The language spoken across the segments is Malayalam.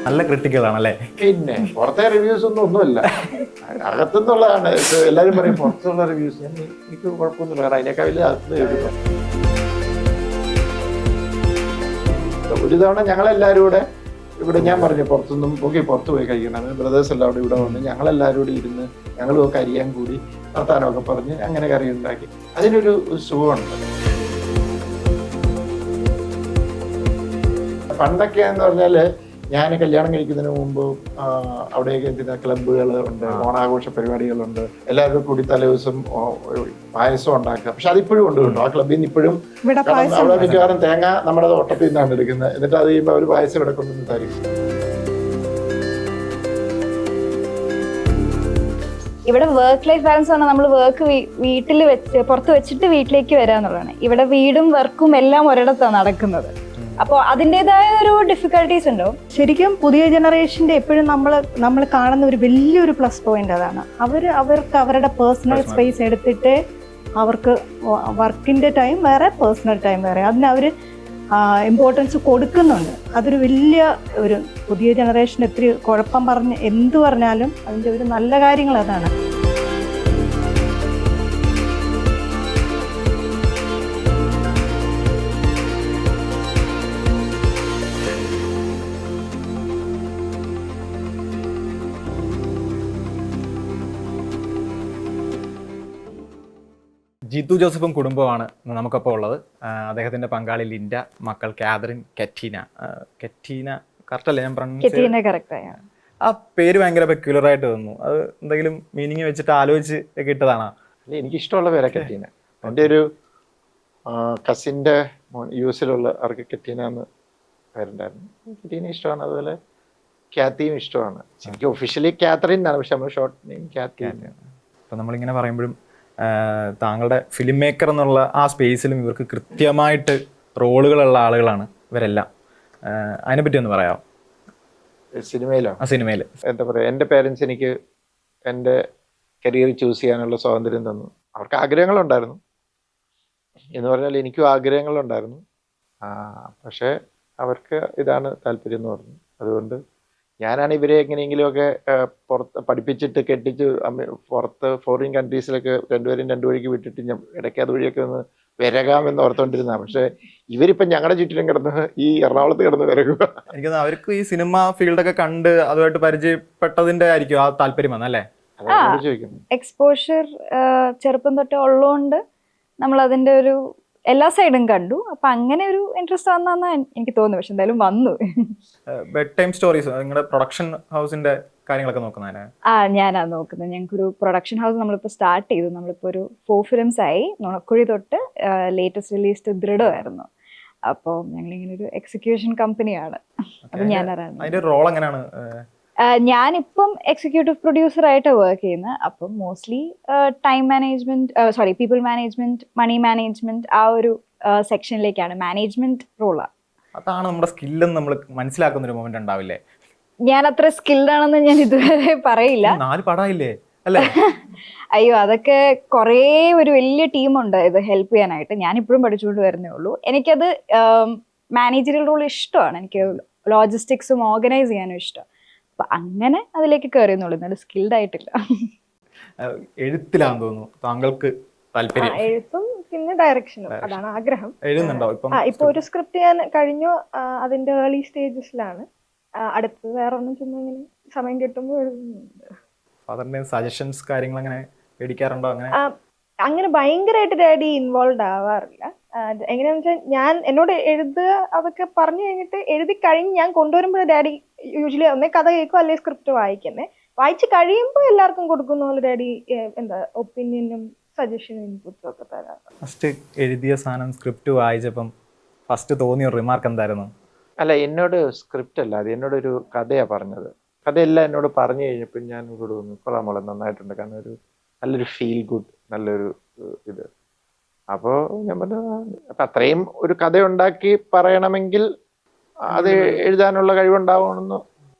നല്ല ക്രിട്ടിക്കലാണല്ലേ? പിന്നെ പുറത്തെ റിവ്യൂസ് ഒന്നുമല്ല, അകത്തുനിന്നുള്ളതാണ്. എല്ലാവരും പറയും പുറത്തുള്ള റിവ്യൂസ്. എനിക്ക് കുഴപ്പമൊന്നുമില്ല, കാരണം അതിനേക്കാൾ വലിയ അകത്തുനിന്ന് കേൾക്കുന്നു. ഒരു തവണ ഞങ്ങളെല്ലാവരും കൂടെ ഇവിടെ, ഞാൻ പറഞ്ഞു പുറത്തുനിന്നും പുറത്ത് പോയി കഴിക്കണം, ബ്രദേഴ്സ് എല്ലാം ഇവിടെ വന്ന് ഞങ്ങളെല്ലാവരും കൂടി ഇരുന്ന് ഞങ്ങളും ഒക്കെ അരിയാൻ കൂടി വർത്താനമൊക്കെ പറഞ്ഞ് അങ്ങനെ കറി ഉണ്ടാക്കി. അതിനൊരു സുഖമുണ്ട്. പണ്ടൊക്കെയാന്ന് പറഞ്ഞാല് ഞാൻ കല്യാണം കഴിക്കുന്നതിന് മുമ്പ് അവിടെയൊക്കെ എന്തിനാ ക്ലബ്ബുകൾ ഉണ്ട്, ഓണാഘോഷ പരിപാടികളുണ്ട്, എല്ലാവരും കൂടി തലേ ദിവസം പായസം ഉണ്ടാക്കുക. പക്ഷെ അതിപ്പോഴും ഉണ്ട് കേട്ടോ, ആ ക്ലബ്ബിൽ നിന്ന് ഇപ്പോഴും. അവിടെ മിക്കവാറും തേങ്ങ നമ്മുടെ തോട്ടത്തിൽ നിന്നാണ് എടുക്കുന്നത്, എന്നിട്ട് അത് കഴിയുമ്പോൾ അവർ പായസം ഇവിടെ കൊണ്ടുവന്ന് തരും. ഇവിടെ വർക്ക് ലൈഫ് ബാലൻസ് പറഞ്ഞാൽ നമ്മൾ വർക്ക് വീട്ടിൽ വെച്ച് പുറത്ത് വെച്ചിട്ട് വീട്ടിലേക്ക് വരാന്നുള്ളതാണ്. ഇവിടെ വീടും വർക്കും എല്ലാം ഒരിടത്താണ് നടക്കുന്നത്. അപ്പോൾ അതിൻ്റെതായ ഒരു ഡിഫിക്കൽട്ടീസ് ഉണ്ടാവും. ശരിക്കും പുതിയ ജനറേഷൻ്റെ എപ്പോഴും നമ്മൾ കാണുന്ന ഒരു വലിയൊരു പ്ലസ് പോയിന്റ് അതാണ്. അവർക്ക് അവരുടെ പേഴ്സണൽ സ്പേസ് എടുത്തിട്ട് അവർക്ക് വർക്കിൻ്റെ ടൈം വേറെ, പേഴ്സണൽ ടൈം വേറെ, അതിന് അവർ ഇമ്പോർട്ടൻസ് കൊടുക്കുന്നുണ്ട്. അതൊരു വലിയ ഒരു പുതിയ ജനറേഷൻ എത്തിരി കുഴപ്പം പറഞ്ഞ് എന്ത് പറഞ്ഞാലും അതിൻ്റെ ഒരു നല്ല കാര്യങ്ങൾ അതാണ്. ജിത്തു ജോസഫും കുടുംബമാണ് നമുക്കപ്പോൾ ഉള്ളത്. അദ്ദേഹത്തിന്റെ പങ്കാളി ലിൻഡ, മക്കൾ കാതറിൻ, കറ്റീന. കറക്റ്റ് അല്ലേ ഞാൻ പറഞ്ഞത്? ആ പേര് ഭയങ്കര പെക്യുലർ ആയിട്ട് തോന്നുന്നു. അത് എന്തെങ്കിലും മീനിങ് വെച്ചിട്ട് ആലോചിച്ച് ഇട്ടതാണോ? അല്ല, എനിക്കിഷ്ടമുള്ള പേരാ കറ്റീന. എൻ്റെ ഒരു കസിൻ്റെ യുഎസിലുള്ള ആർക്ക് കറ്റീന എന്ന് പേരുണ്ടായിരുന്നു. കറ്റീന ഇഷ്ടമാണ്, അതുപോലെ ക്യാത്തിയും ഇഷ്ടമാണ്. എനിക്ക് ഒഫീഷ്യലി കാതറിൻ എന്നാണ്, പക്ഷെ നമ്മൾ ഷോർട്ട് നെയിം ക്യാത്തി തന്നെയാണ്. അപ്പം നമ്മളിങ്ങനെ പറയുമ്പോഴും താങ്കളുടെ ഫിലിം മേക്കർ എന്നുള്ള ആ സ്പേസിലും ഇവർക്ക് കൃത്യമായിട്ട് റോളുകളുള്ള ആളുകളാണ് ഇവരെല്ലാം. അതിനെപ്പറ്റി ഒന്ന് പറയാമോ? സിനിമയിലോ? ആ സിനിമയിൽ എന്താ പറയുക, എൻ്റെ പേരൻസ് എനിക്ക് എൻ്റെ കരിയർ ചൂസ് ചെയ്യാനുള്ള സ്വാതന്ത്ര്യം തന്നു. അവർക്ക് ആഗ്രഹങ്ങളുണ്ടായിരുന്നു എന്ന് പറഞ്ഞാൽ എനിക്കും ആഗ്രഹങ്ങളുണ്ടായിരുന്നു. പക്ഷേ അവർക്ക് ഇതാണ് താല്പര്യം എന്ന് പറഞ്ഞു. അതുകൊണ്ട് ഞാനാണ് ഇവരെ എങ്ങനെയെങ്കിലുമൊക്കെ പുറത്ത് പഠിപ്പിച്ചിട്ട് കെട്ടിച്ച് പുറത്ത് ഫോറിൻ കൺട്രീസിലൊക്കെ രണ്ടുപേരും രണ്ടു വഴിക്ക് വിട്ടിട്ട് ഞാൻ ഇടയ്ക്ക് അതുവഴിയൊക്കെ ഒന്ന് വിരകാമെന്ന് ഓർത്തുകൊണ്ടിരുന്നതാണ്. പക്ഷേ ഇവരിപ്പം ഞങ്ങളുടെ ചുറ്റിലും കിടന്ന് ഈ എറണാകുളത്ത് കിടന്ന് വിരകുക. എനിക്ക് അവർക്ക് ഈ സിനിമ ഫീൽഡൊക്കെ കണ്ട് അതുമായിട്ട് പരിചയപ്പെട്ടതിന്റെ ആയിരിക്കും ആ താല്പര്യം വന്നല്ലേ? എക്സ്പോഷർ ചെറുപ്പം തൊട്ടേ ഉള്ളതുകൊണ്ട് നമ്മൾ അതിന്റെ ഒരു എല്ലാ സൈഡും കണ്ടു. അപ്പൊ അങ്ങനെ ഒരു ഇൻട്രസ്റ്റ് വന്നാന്ന് എനിക്ക് തോന്നുന്നു. പക്ഷെ എന്തായാലും വന്നു. ബെഡ് ടൈം സ്റ്റോറീസ് നിങ്ങളുടെ പ്രൊഡക്ഷൻ ഹൗസിന്റെ കാര്യങ്ങളൊക്കെ നോക്കുന്നതിന്? ഞാനാ നോക്കുന്നത്. ഞങ്ങൾക്കൊരു പ്രൊഡക്ഷൻ ഹൗസ് നമ്മളിപ്പോൾ സ്റ്റാർട്ട് ചെയ്തു. നമ്മളിപ്പോൾ ഒരു 4 ഫിലിംസ് ആയി. നുണക്കുഴി തൊട്ട് ലേറ്റസ്റ്റ് റിലീസ്ഡ് ദൃഢമായിരുന്നു. അപ്പോൾ ഞങ്ങളിങ്ങനെ ഒരു എക്സിക്യൂഷൻ കമ്പനിയാണ്. അത് ഞാനാണ്. അതിന്റെ റോൾ എങ്ങനെയാണ്? ഞാനിപ്പം എക്സിക്യൂട്ടീവ് പ്രൊഡ്യൂസർ ആയിട്ട് വർക്ക് ചെയ്യുന്നത്. അപ്പം mostly time management, people management, money management, ആ ഒരു സെക്ഷനിലേക്കാണ്. മാനേജ്മെന്റ് റോളാണ്. അതാണ് നമ്മുടെ സ്കില്ലെന്ന് നമ്മൾ മനസ്സിലാക്കുന്ന ഒരു മൊമെന്റ് ഉണ്ടാവില്ലേ? ഞാൻ അത്ര സ്കിൽഡ് ആണെന്ന് ഞാൻ ഇതുവരെ പറയില്ല. 4 പടമില്ലേ അല്ലേ? അയ്യോ, അതൊക്കെ കുറേ ഒരു വലിയ ടീമുണ്ട് ഇത് ഹെൽപ്പ് ചെയ്യാനായിട്ട്. ഞാൻ ഇപ്പോഴും പഠിച്ചുകൊണ്ട് വരുന്നേ ഉള്ളൂ. എനിക്കത് മാനേജറിയൽ റോൾ ഇഷ്ടമാണ്. എനിക്ക് ലോജിസ്റ്റിക്സും ഓർഗനൈസ് ചെയ്യാനും ഇഷ്ടം. അപ്പൊ അങ്ങനെ അതിലേക്ക് കയറിയെന്നുള്ളൂ. എന്നാലും സ്കിൽഡ് ആയിട്ടില്ല. എഴുത്തിലാന്ന് തോന്നുന്നു താങ്കൾക്ക് താല്പര്യം? എഴുത്തും പിന്നെ ഡയറക്ഷനും, അതാണ് ആഗ്രഹം. എഴുതുന്നുണ്ടോ ഇപ്പൊ ഒരു സ്ക്രിപ്റ്റ് ഞാൻ കഴിഞ്ഞു, അതിന്റെ ഏർലി സ്റ്റേജസിലാണ്. അടുത്തത് വേറെ ഒന്നും ചുമ്മാ ഇങ്ങനെ സമയം കിട്ടുമ്പോൾ എഴുതുന്നുണ്ട്. ഫാദറിന്റെ സജഷൻസ് കാര്യങ്ങൾ അങ്ങനെ മേടിക്കാറുണ്ടോ? അങ്ങനെ ഭയങ്കരമായിട്ട് ഡാഡി ഇൻവോൾവ് ആവാറില്ല. എങ്ങനെയാണെന്ന് വെച്ചാൽ ഞാൻ എന്നോട് എഴുതുക അതൊക്കെ പറഞ്ഞു കഴിഞ്ഞിട്ട് എഴുതി കഴിഞ്ഞ് ഞാൻ കൊണ്ടുവരുമ്പോൾ ഡാഡി യൂഷ്വലി ഒന്നേ കഥ കേൾക്കും, അല്ലെങ്കിൽ സ്ക്രിപ്റ്റ് വായിക്കുന്നേ. വായിച്ച് കഴിയുമ്പോൾ എല്ലാവർക്കും കൊടുക്കുന്ന പോലെ ഡാഡി ഒപ്പീനിയനും സജഷനും ഇൻപുട്ടും ഒക്കെ തരാം. ഫസ്റ്റ് എഴുതിയ സാധനം സ്ക്രിപ്റ്റ് വായിച്ചപ്പം ഫസ്റ്റ് തോന്നിയ റിമാർക്ക് എന്തായിരുന്നു? അല്ല, എന്നോട് സ്ക്രിപ്റ്റ് അല്ല, അത് എന്നോടൊരു കഥയാണ് പറഞ്ഞത്. കഥയെല്ലാം എന്നോട് പറഞ്ഞു കഴിഞ്ഞപ്പോൾ ഞാൻ ഇവിടെ വന്നു, കൊള്ളാം മോളെ, നന്നായിട്ടുണ്ട്. കാരണം ഒരു നല്ലൊരു ഫീൽ ഗുഡ്, നല്ലൊരു ഇത്. അപ്പോൾ ഞാൻ പറഞ്ഞു, അപ്പം അത്രയും ഒരു കഥ ഉണ്ടാക്കി പറയണമെങ്കിൽ അത് എഴുതാനുള്ള കഴിവുണ്ടാവണമെന്ന്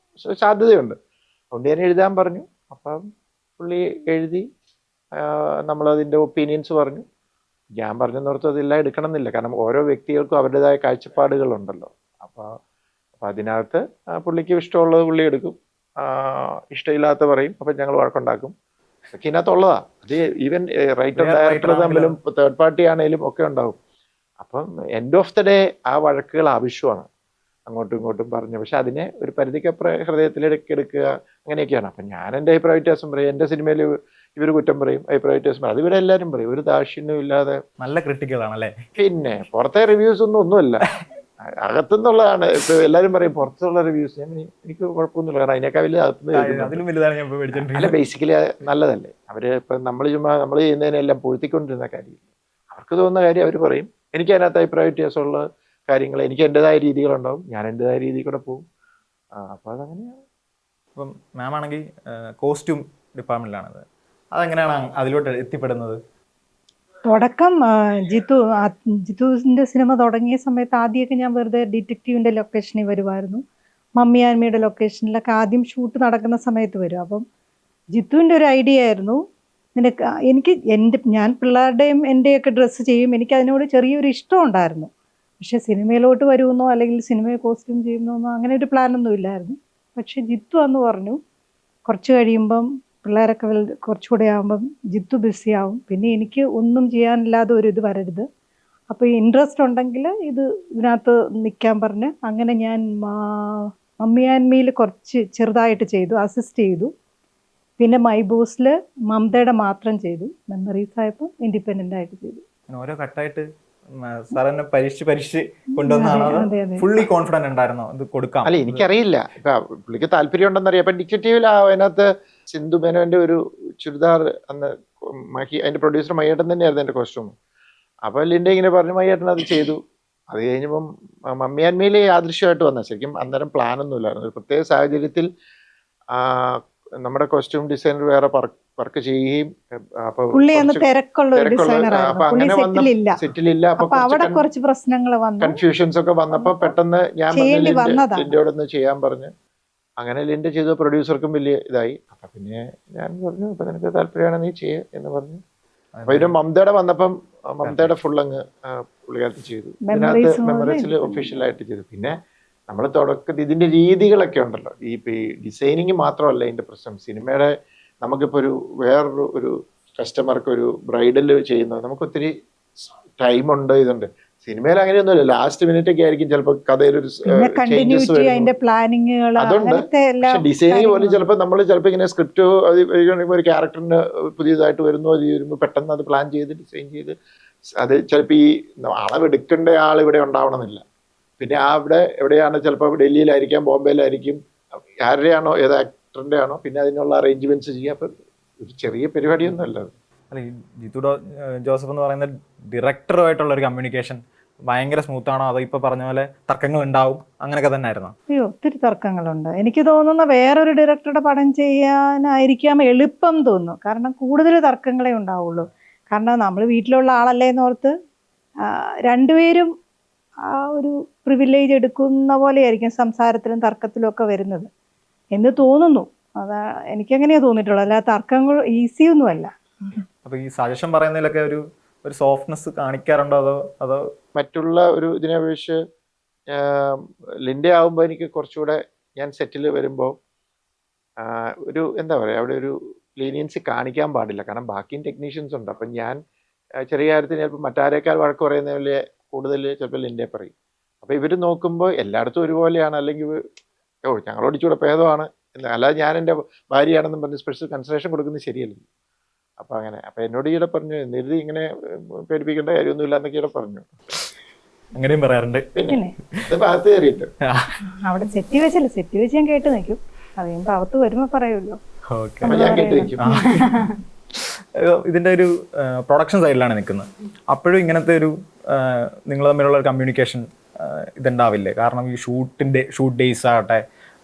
സാധ്യതയുണ്ട്. അതുകൊണ്ട് ഞാൻ എഴുതാൻ പറഞ്ഞു. അപ്പം പുള്ളി എഴുതി, നമ്മളതിൻ്റെ ഒപ്പീനിയൻസ് പറഞ്ഞു. ഞാൻ പറഞ്ഞെന്നോർത്ത് അതെല്ലാം എടുക്കണം എന്നില്ല, കാരണം ഓരോ വ്യക്തികൾക്കും അവരുടേതായ കാഴ്ചപ്പാടുകളുണ്ടല്ലോ. അപ്പോൾ അപ്പം അതിനകത്ത് പുള്ളിക്ക് ഇഷ്ടമുള്ളത് പുള്ളി എടുക്കും, ഇഷ്ടമില്ലാത്ത പറയും. അപ്പം ഞങ്ങൾ വഴക്കുണ്ടാക്കും. അതൊക്കെ ഇതിനകത്തുള്ളതാ. അത് ഈവൻ റൈറ്റർ ഡയറക്ടർ തമ്മിലും തേർഡ് പാർട്ടി ആണെങ്കിലും ഒക്കെ ഉണ്ടാവും. അപ്പം എൻഡ് ഓഫ് ദ ഡേ ആ വഴക്കുകൾ ആവശ്യമാണ്, അങ്ങോട്ടും ഇങ്ങോട്ടും പറഞ്ഞു. പക്ഷെ അതിനെ ഒരു പരിധിക്കപ്പുറം ഹൃദയത്തിലേക്ക് എടുക്കുക, അങ്ങനെയൊക്കെയാണ്. അപ്പം ഞാൻ എൻ്റെ അഭിപ്രായ വ്യത്യാസം പറയും, എൻ്റെ സിനിമയിൽ ഇവർ കുറ്റം പറയും, അഭിപ്രായ വ്യത്യാസം പറയും, അത് ഇവരെല്ലാവരും പറയും, ഒരു ദാക്ഷിണ്യം ഇല്ലാതെ. നല്ല ക്രിട്ടിക്കലാണല്ലേ? പിന്നെ പുറത്തെ റിവ്യൂസ് ഒന്നുമല്ല, അകത്തുനിന്നുള്ളതാണ്. ഇപ്പൊ എല്ലാവരും പറയും പുറത്തുള്ള റിവ്യൂസ്. എനിക്ക് കുഴപ്പമൊന്നുമില്ല, കാരണം അതിനേക്കാൾ വലിയ അതിലും വലുതാണ് ഞാൻ ഇപ്പോൾ അല്ല, മേടിച്ചിട്ടുണ്ടെങ്കിൽ. ബേസിക്കലി നല്ലതല്ലേ. അവര് ഇപ്പം നമ്മൾ ചെയ്യുന്നതിനെല്ലാം പൊഴുത്തിക്കൊണ്ടിരുന്ന കാര്യമില്ല. അവർക്ക് തോന്നുന്ന കാര്യം അവർ പറയും. എനിക്ക് അതിനകത്ത് അഭിപ്രായ വ്യത്യാസമുള്ള കാര്യങ്ങൾ, എനിക്ക് എൻ്റെതായ രീതികളുണ്ടാവും, ഞാൻ എൻ്റെതായ രീതിയിൽ കൂടെ പോകും. അപ്പോൾ അതങ്ങനെയാണ്. ഇപ്പം മാം ആണെങ്കിൽ കോസ്റ്റ്യൂം ഡിപ്പാർട്ട്മെന്റിലാണത്. അതെങ്ങനെയാണ് അതിലോട്ട് എത്തിപ്പെടുന്നത്? തുടക്കം ജിത്തുവിൻ്റെ സിനിമ തുടങ്ങിയ സമയത്ത് ആദ്യമൊക്കെ ഞാൻ വെറുതെ ഡിറ്റക്റ്റീവിൻ്റെ ലൊക്കേഷനിൽ വരുമായിരുന്നു. മമ്മി ആൻമിയുടെ ലൊക്കേഷനിലൊക്കെ ആദ്യം ഷൂട്ട് നടക്കുന്ന സമയത്ത് വരും. അപ്പം ജിത്തുവിൻ്റെ ഒരു ഐഡിയ ആയിരുന്നു, എനിക്ക് ഞാൻ പിള്ളേരുടെയും എൻ്റെയൊക്കെ ഡ്രസ്സ് ചെയ്യും, എനിക്ക് അതിനോട് ചെറിയൊരു ഇഷ്ടം ഉണ്ടായിരുന്നു. പക്ഷെ സിനിമയിലോട്ട് വരുമെന്നോ അല്ലെങ്കിൽ സിനിമയെ കോസ്റ്റ്യൂം ചെയ്യുന്നോന്നോ അങ്ങനെ ഒരു പ്ലാനൊന്നും ഇല്ലായിരുന്നു. പക്ഷെ ജിത്തു അന്ന് പറഞ്ഞു, കുറച്ച് കഴിയുമ്പം പിള്ളേരൊക്കെ കുറച്ചുകൂടെ ആകുമ്പം ജിത്തു ബിസി ആവും, പിന്നെ എനിക്ക് ഒന്നും ചെയ്യാനില്ലാതെ ഒരു ഇത് വരരുത്, അപ്പോൾ ഇൻട്രസ്റ്റ് ഉണ്ടെങ്കിൽ ഇതിനകത്ത് നിൽക്കാൻ പറഞ്ഞ് അങ്ങനെ ഞാൻ മമ്മി ആൻമിയിൽ കുറച്ച് ചെറുതായിട്ട് ചെയ്തു, അസിസ്റ്റ് ചെയ്തു. പിന്നെ മൈ ബോസിൽ മമതയുടെ മാത്രം ചെയ്തു. മെമ്മറീസ് ആയപ്പോൾ ഇൻഡിപെൻഡൻ്റ് ആയിട്ട് ചെയ്തു. ഓരോ കട്ടായിട്ട് സാറിനെ പരീക്ഷിച്ച് കൊണ്ടുവന്നാണോ? ഫുള്ളി കോൺഫിഡന്റ് ഉണ്ടായിരുന്നോ ഇത് കൊടുക്കാം? അല്ല, എനിക്കറിയില്ല. ഇപ്പൊ പുള്ളിക്ക് താല്പര്യം ഉണ്ടെന്നറിയാം. അപ്പൊ ഡിറ്റക്റ്റീവിൽ അതിനകത്ത് സിന്ധു മേനോന്റെ ഒരു ചുരിദാർ അന്ന് അതിന്റെ പ്രൊഡ്യൂസർ മയ്യേട്ടൻ തന്നെയായിരുന്നു എൻ്റെ കോസ്റ്റ്യൂം. അപ്പൊ ലിൻഡെ ഇങ്ങനെ പറഞ്ഞു, മയ്യേട്ടൻ അത് ചെയ്തു. അത് കഴിഞ്ഞപ്പം മമ്മി ആൻമയിൽ യാദൃശ്യമായിട്ട് വന്ന, ശരിക്കും അന്നേരം പ്ലാനൊന്നും ഇല്ലായിരുന്നു. ഒരു പ്രത്യേക സാഹചര്യത്തിൽ നമ്മുടെ കോസ്റ്റ്യൂം ഡിസൈനർ വേറെ വർക്ക് ചെയ്യുകയും സെറ്റിലില്ല. അപ്പൊ കൺഫ്യൂഷൻസ് ഒക്കെ വന്നപ്പോ പെട്ടെന്ന് ഞാൻ ലിൻഡയോട് ഒന്ന് ചെയ്യാൻ പറഞ്ഞു. അങ്ങനെ ലിൻഡ ചെയ്ത പ്രൊഡ്യൂസർക്കും വലിയ ഇതായി. അപ്പൊ പിന്നെ ഞാൻ പറഞ്ഞു, ഇപ്പൊ നിനക്ക് താല്പര്യമാണ് നീ ചെയ്യ എന്ന് പറഞ്ഞു. അപ്പൊ ഇതിന് മമതയുടെ വന്നപ്പം മമതയുടെ ഫുൾ അങ്ങ് പുള്ളിക്കാലത്ത് ചെയ്തു. ഇതിനകത്ത് മെമ്മറീസിൽ ഒഫീഷ്യലായിട്ട് ചെയ്തു. പിന്നെ നമ്മൾ തുടക്കത്തിൽ ഇതിന്റെ രീതികളൊക്കെ ഉണ്ടല്ലോ, ഈ ഡിസൈനിങ് മാത്രമല്ല ഇതിന്റെ പ്രശ്നം. സിനിമയുടെ നമുക്കിപ്പോൾ വേറൊരു കസ്റ്റമർക്ക് ഒരു ബ്രൈഡൽ ചെയ്യുന്നത് നമുക്ക് ഒത്തിരി ടൈമുണ്ട്, ഇതുണ്ട്. സിനിമയിൽ അങ്ങനെയൊന്നുമില്ല, ലാസ്റ്റ് മിനിറ്റ് ഒക്കെ ആയിരിക്കും ചിലപ്പോൾ കഥയിലൊരു ചേഞ്ചസ് വരുന്നത്. അതുണ്ട്. പക്ഷെ ഡിസൈനിങ് പോലും ചിലപ്പോൾ നമ്മൾ ഇങ്ങനെ സ്ക്രിപ്റ്റ് ഒരു ക്യാരക്ടറിന് പുതിയതായിട്ട് വരുന്നു, അത് വരുമ്പോൾ പെട്ടെന്ന് അത് പ്ലാൻ ചെയ്ത് ഡിസൈൻ ചെയ്ത് അത് ചിലപ്പോൾ ഈ അളവെടുക്കേണ്ട ആൾ ഇവിടെ ഉണ്ടാവണമെന്നില്ല. പിന്നെ അവിടെ എവിടെയാണ്, ചിലപ്പോൾ ഡൽഹിയിലായിരിക്കാം, ബോംബെയിലായിരിക്കും, ആരുടെയാണോ ഏത് ആക്ടറിൻ്റെ ആണോ, പിന്നെ അതിനുള്ള അറേഞ്ച്മെന്റ്സ് ചെയ്യുക. അപ്പം ഒരു ചെറിയ പരിപാടിയൊന്നും അല്ല. അല്ല, ഈ ജിത്തു ജോസഫ് എന്ന് പറയുന്ന ഡയറക്ടറുമായിട്ടുള്ള ഒരു കമ്മ്യൂണിക്കേഷൻ ഭയങ്കര സ്മൂത്ത് ആണോ, അതോ ഇപ്പൊ പറഞ്ഞ പോലെ തർക്കങ്ങൾ ഉണ്ടാവും അങ്ങനെയൊക്കെ തന്നെ ആയിരുന്നോ? അയ്യോ, ഒത്തിരി തർക്കങ്ങളുണ്ട്. എനിക്ക് തോന്നുന്ന വേറൊരു ഡയറക്ടറുടെ പടം ചെയ്യാനായിരിക്കാം എളുപ്പം തോന്നുന്നു. കാരണം കൂടുതൽ തർക്കങ്ങളെ ഉണ്ടാവുള്ളൂ. കാരണം നമ്മൾ വീട്ടിലുള്ള ആളല്ലേ എന്നോർത്ത് രണ്ടുപേരും ആ ഒരു പ്രിവിലേജ് എടുക്കുന്ന പോലെയായിരിക്കും സംസാരത്തിലും തർക്കത്തിലും ഒക്കെ വരുന്നത് എന്ന് തോന്നുന്നു. അതാ എനിക്കങ്ങനെയാ തോന്നിയിട്ടുള്ളത്, അല്ല തർക്കങ്ങൾ ഈസിയൊന്നുമല്ല. അപ്പൊ ഈ സജഷൻ പറയുന്നതിലൊക്കെ ഒരു സോഫ്റ്റ്നെസ് കാണിക്കാറുണ്ടോ, അതോ മറ്റുള്ള ഒരു ഇതിനെ അപേക്ഷിച്ച് ലിൻഡെ ആകുമ്പോൾ എനിക്ക് കുറച്ചുകൂടെ, ഞാൻ സെറ്റിൽ വരുമ്പോൾ ഒരു എന്താ പറയുക, അവിടെ ഒരു ലീനിയൻസി കാണിക്കാൻ പാടില്ല. കാരണം ബാക്കിയും ടെക്നീഷ്യൻസ് ഉണ്ട്. അപ്പം ഞാൻ ചെറിയ കാര്യത്തിന് ചിലപ്പോൾ മറ്റാരേക്കാൾ വഴക്ക് പറയുന്ന പോലെ കൂടുതൽ ചിലപ്പോൾ ലിൻഡെ പറയും. അപ്പോൾ ഇവർ നോക്കുമ്പോൾ എല്ലായിടത്തും ഒരുപോലെയാണ്, അല്ലെങ്കിൽ ഞങ്ങളോട് ഇച്ചിരി ഭേദമാണ്, അല്ലാതെ ഞാൻ എൻ്റെ ഭാര്യയാണെന്നും പറഞ്ഞ് സ്പെഷ്യൽ കൺസിഡറേഷൻ കൊടുക്കുന്നത് ശരിയല്ല. അപ്പം അങ്ങനെ. അപ്പം എന്നോട് ഈയിടെ പറഞ്ഞു, എന്നിരുതി ഇങ്ങനെ പേടിപ്പിക്കേണ്ട കാര്യമൊന്നുമില്ല എന്നൊക്കെ ഈയിടെ പറഞ്ഞു. അങ്ങനെയും പറയാറുണ്ട്. പിന്നെ ഭാഗത്ത് കയറിയിട്ട് അവിടെ സെറ്റ് വെച്ച് ഞാൻ കേട്ട് നിൽക്കും. അതുകഴിയുമ്പോൾ അകത്ത് വരുമ്പോൾ പറയുമല്ലോ. അപ്പം ഞാൻ കേട്ട് നിൽക്കും. ഇതിൻ്റെ ഒരു പ്രൊഡക്ഷൻ സൈഡിലാണ് നിൽക്കുന്നത്. അപ്പോഴും ഇങ്ങനത്തെ ഒരു നിങ്ങൾ തമ്മിലുള്ള ഒരു കമ്മ്യൂണിക്കേഷൻ ഇതുണ്ടാവില്ലേ? കാരണം ഈ ഷൂട്ട് ഡേയ്സ് ആകട്ടെ,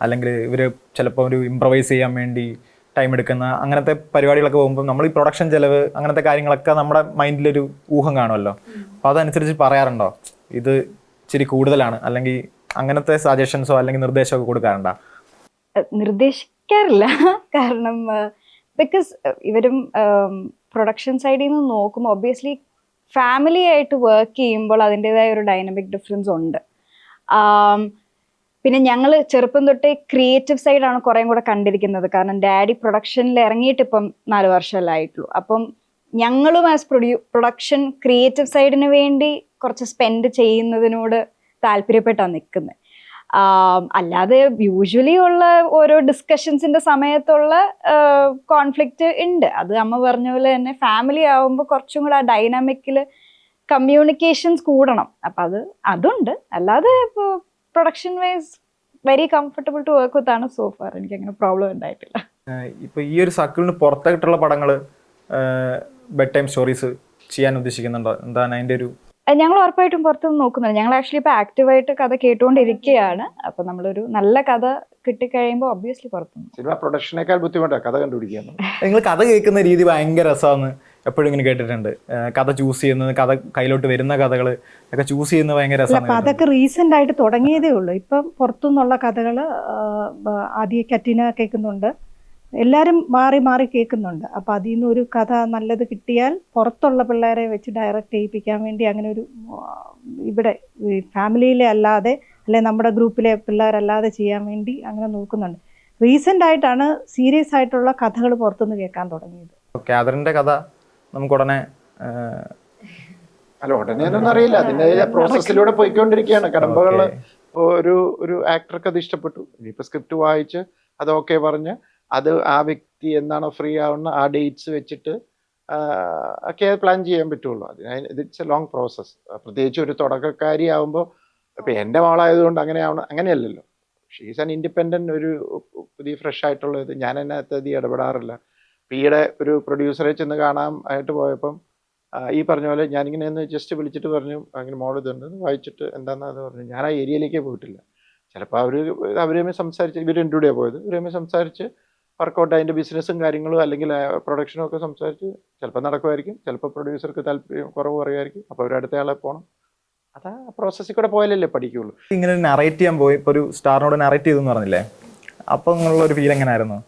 അല്ലെങ്കിൽ ഇവർ ചിലപ്പോൾ ഒരു ഇംപ്രവൈസ് ചെയ്യാൻ വേണ്ടി ടൈം എടുക്കുന്ന അങ്ങനത്തെ പരിപാടികളൊക്കെ പോകുമ്പോൾ നമ്മൾ ഈ പ്രൊഡക്ഷൻ ചിലവ് അങ്ങനത്തെ കാര്യങ്ങളൊക്കെ നമ്മുടെ മൈൻഡിലൊരു ഊഹം കാണുമല്ലോ. അപ്പോൾ അതനുസരിച്ച് പറയാറുണ്ടോ ഇത് ഇച്ചിരി കൂടുതലാണ്, അല്ലെങ്കിൽ അങ്ങനത്തെ സജഷൻസോ അല്ലെങ്കിൽ നിർദ്ദേശമൊക്കെ കൊടുക്കാറുണ്ടോ? നിർദ്ദേശിക്കാറില്ല. കാരണം ബിക്കോസ് ഇവരും പ്രൊഡക്ഷൻ സൈഡിൽ നിന്ന് നോക്കുമ്പോൾ ഒബ്വിയസ്ലി ഫാമിലി ആയിട്ട് വർക്ക് ചെയ്യുമ്പോൾ അതിൻ്റെതായ ഒരു ഡൈനമിക് ഡിഫറൻസ് ഉണ്ട്. പിന്നെ ഞങ്ങൾ ചെറുപ്പം തൊട്ടേ ക്രിയേറ്റീവ് സൈഡാണ് കുറേ കൂടെ കണ്ടിരിക്കുന്നത്. കാരണം ഡാഡി പ്രൊഡക്ഷനിൽ ഇറങ്ങിയിട്ട് ഇപ്പം 4 വർഷമല്ലേ ആയിട്ടുള്ളൂ. അപ്പം ഞങ്ങളും ആസ് പ്രൊഡക്ഷൻ ക്രിയേറ്റീവ് സൈഡിന് വേണ്ടി കുറച്ച് സ്പെൻഡ് ചെയ്യുന്നതിനോട് താല്പര്യപ്പെട്ടാണ് നിൽക്കുന്നത്. അല്ലാതെ യൂഷ്വലി ഉള്ള ഓരോ ഡിസ്കഷൻസിന്റെ സമയത്തുള്ള കോൺഫ്ലിക്റ്റ് ഉണ്ട്. അത് അമ്മ പറഞ്ഞ പോലെ തന്നെ ഫാമിലി ആവുമ്പോൾ കുറച്ചും കൂടെ ആ ഡൈനാമിക്കിൽ കമ്മ്യൂണിക്കേഷൻസ് കൂടണം. അപ്പം അതുണ്ട്. അല്ലാതെ ഇപ്പോൾ production wise very comfortable to work with ആണ് സോ ഫാർ. എനിക്ക് അങ്ങനെ പ്രോബ്ലം ഉണ്ടായിട്ടില്ല. ഇപ്പൊ ഈ ഒരു സർക്കിളിന് പുറത്തായിട്ടുള്ള പടങ്ങൾ ബെഡ് ടൈം സ്റ്റോറീസ് ചെയ്യാൻ ഉദ്ദേശിക്കുന്നുണ്ടോ? എന്താണ് അതിന്റെ ഒരു? ഞങ്ങൾ ഉറപ്പായിട്ടും പുറത്തുനിന്ന് നോക്കുന്നുണ്ട്. ഞങ്ങൾ ആക്ച്വലി ഇപ്പോൾ ആക്റ്റീവായിട്ട് കഥ കേട്ടുകൊണ്ടിരിക്കുകയാണ്. അപ്പൊ നമ്മളൊരു നല്ല കഥ കിട്ടിക്കഴിയുമ്പോൾ ഒബ്വിയസ്ലി പുറത്തുനിന്ന്. സിനിമ പ്രൊഡക്ഷനേക്കാൾ ബുദ്ധിമുട്ടാണ് കഥ കണ്ടുപിടിക്കാൻ. നിങ്ങൾ കഥ കേൾക്കുന്ന രീതി ഭയങ്കര രസമാണ്, എപ്പോഴും ഇങ്ങനെ കേട്ടിട്ടുണ്ട്. കഥ ചൂസ് ചെയ്യുന്നത്, കഥ കയ്യിലോട്ട് വരുന്ന കഥകൾ ഒക്കെ ചൂസ് ചെയ്യുന്നത് ഭയങ്കര അപ്പൊ രസമാണ്. അതൊക്കെ റീസെന്റ് ആയിട്ട് തുടങ്ങിയതേ ഉള്ളൂ. ഇപ്പം പുറത്തുനിന്നുള്ള കഥകൾ ആദ്യം കറ്റിന കേൾക്കുന്നുണ്ട്, എല്ലാവരും മാറി മാറി കേൾക്കുന്നുണ്ട്. അപ്പം അതിൽ നിന്ന് ഒരു കഥ നല്ലത് കിട്ടിയാൽ പുറത്തുള്ള പിള്ളേരെ വെച്ച് ഡയറക്റ്റ് ചെയ്യിപ്പിക്കാൻ വേണ്ടി അങ്ങനെ ഒരു ഇവിടെ ഫാമിലിയിലെ അല്ലാതെ അല്ലെ നമ്മുടെ ഗ്രൂപ്പിലെ പിള്ളേരല്ലാതെ ചെയ്യാൻ വേണ്ടി അങ്ങനെ നോക്കുന്നുണ്ട്. റീസെന്റ് ആയിട്ടാണ് സീരിയസ് ആയിട്ടുള്ള കഥകൾ പുറത്തുനിന്ന് കേൾക്കാൻ തുടങ്ങിയത്. കാതറിന്റെ കഥ നമുക്ക് ഉടനെ അല്ല ഉടനെയൊന്നും അറിയില്ല, അതിന്റെ പ്രോസസ്സിലൂടെ പോയിക്കൊണ്ടിരിക്കുകയാണ്. കടമ്പകള് ഒരു ആക്ടർക്ക് അത് ഇഷ്ടപ്പെട്ടു, ഇനിയിപ്പോൾ സ്ക്രിപ്റ്റ് വായിച്ച് അത് ഓക്കെ പറഞ്ഞ് അത് ആ വ്യക്തി എന്നാണോ ഫ്രീ ആവുന്ന ആ ഡേറ്റ്സ് വെച്ചിട്ട് ഒക്കെ പ്ലാൻ ചെയ്യാൻ പറ്റുള്ളൂ. It's A long process. പ്രത്യേകിച്ച് ഒരു തുടക്കക്കാരി ആവുമ്പോൾ ഇപ്പം എൻ്റെ മോളായതുകൊണ്ട് അങ്ങനെയല്ലല്ലോ. ഷീസ് ആൻ ഇൻഡിപെൻഡൻറ്റ്, ഒരു പുതിയ ഫ്രഷ് ആയിട്ടുള്ള ഇത്. ഞാൻ അതിനകത്ത് അധികം ഇടപെടാറില്ല. ഈയിടെ ഒരു പ്രൊഡ്യൂസറെ ചെന്ന് കാണാൻ ആയിട്ട് പോയപ്പം ഈ പറഞ്ഞ പോലെ ഞാനിങ്ങനെ ഒന്ന് ജസ്റ്റ് വിളിച്ചിട്ട് പറഞ്ഞു അങ്ങനെ മോൾ ഇതുണ്ട് വായിച്ചിട്ട് എന്താണെന്ന് പറഞ്ഞു. ഞാൻ ആ ഏരിയയിലേക്കേ പോയിട്ടില്ല. ചിലപ്പോൾ അവരുമായി സംസാരിച്ച്, ഇവർ എൻ്റെ കൂടെയാണ് പോയത്, ഇവരുമായി സംസാരിച്ച് വർക്കൗട്ട് അതിൻ്റെ ബിസിനസ്സും കാര്യങ്ങളും അല്ലെങ്കിൽ പ്രൊഡക്ഷനും ഒക്കെ സംസാരിച്ച് ചിലപ്പോൾ നടക്കുമായിരിക്കും, ചിലപ്പോൾ പ്രൊഡ്യൂസർക്ക് താല്പര്യം കുറവ് പറയുമായിരിക്കും. അപ്പോൾ അവരടുത്ത ആളെ പോകണം. അതാ പ്രോസസ്സിൽ കൂടെ പോയാലല്ലേ പഠിക്കുള്ളൂ. ഇങ്ങനെ നറേറ്റ് ചെയ്യാൻ പോയി, ഇപ്പോൾ ഒരു സ്റ്റാറിനോട് നറേറ്റ് ചെയ്തെന്ന് പറഞ്ഞില്ലേ, അപ്പോൾ നിങ്ങളുള്ള ഒരു ഫീൽ എങ്ങനെയായിരുന്നു?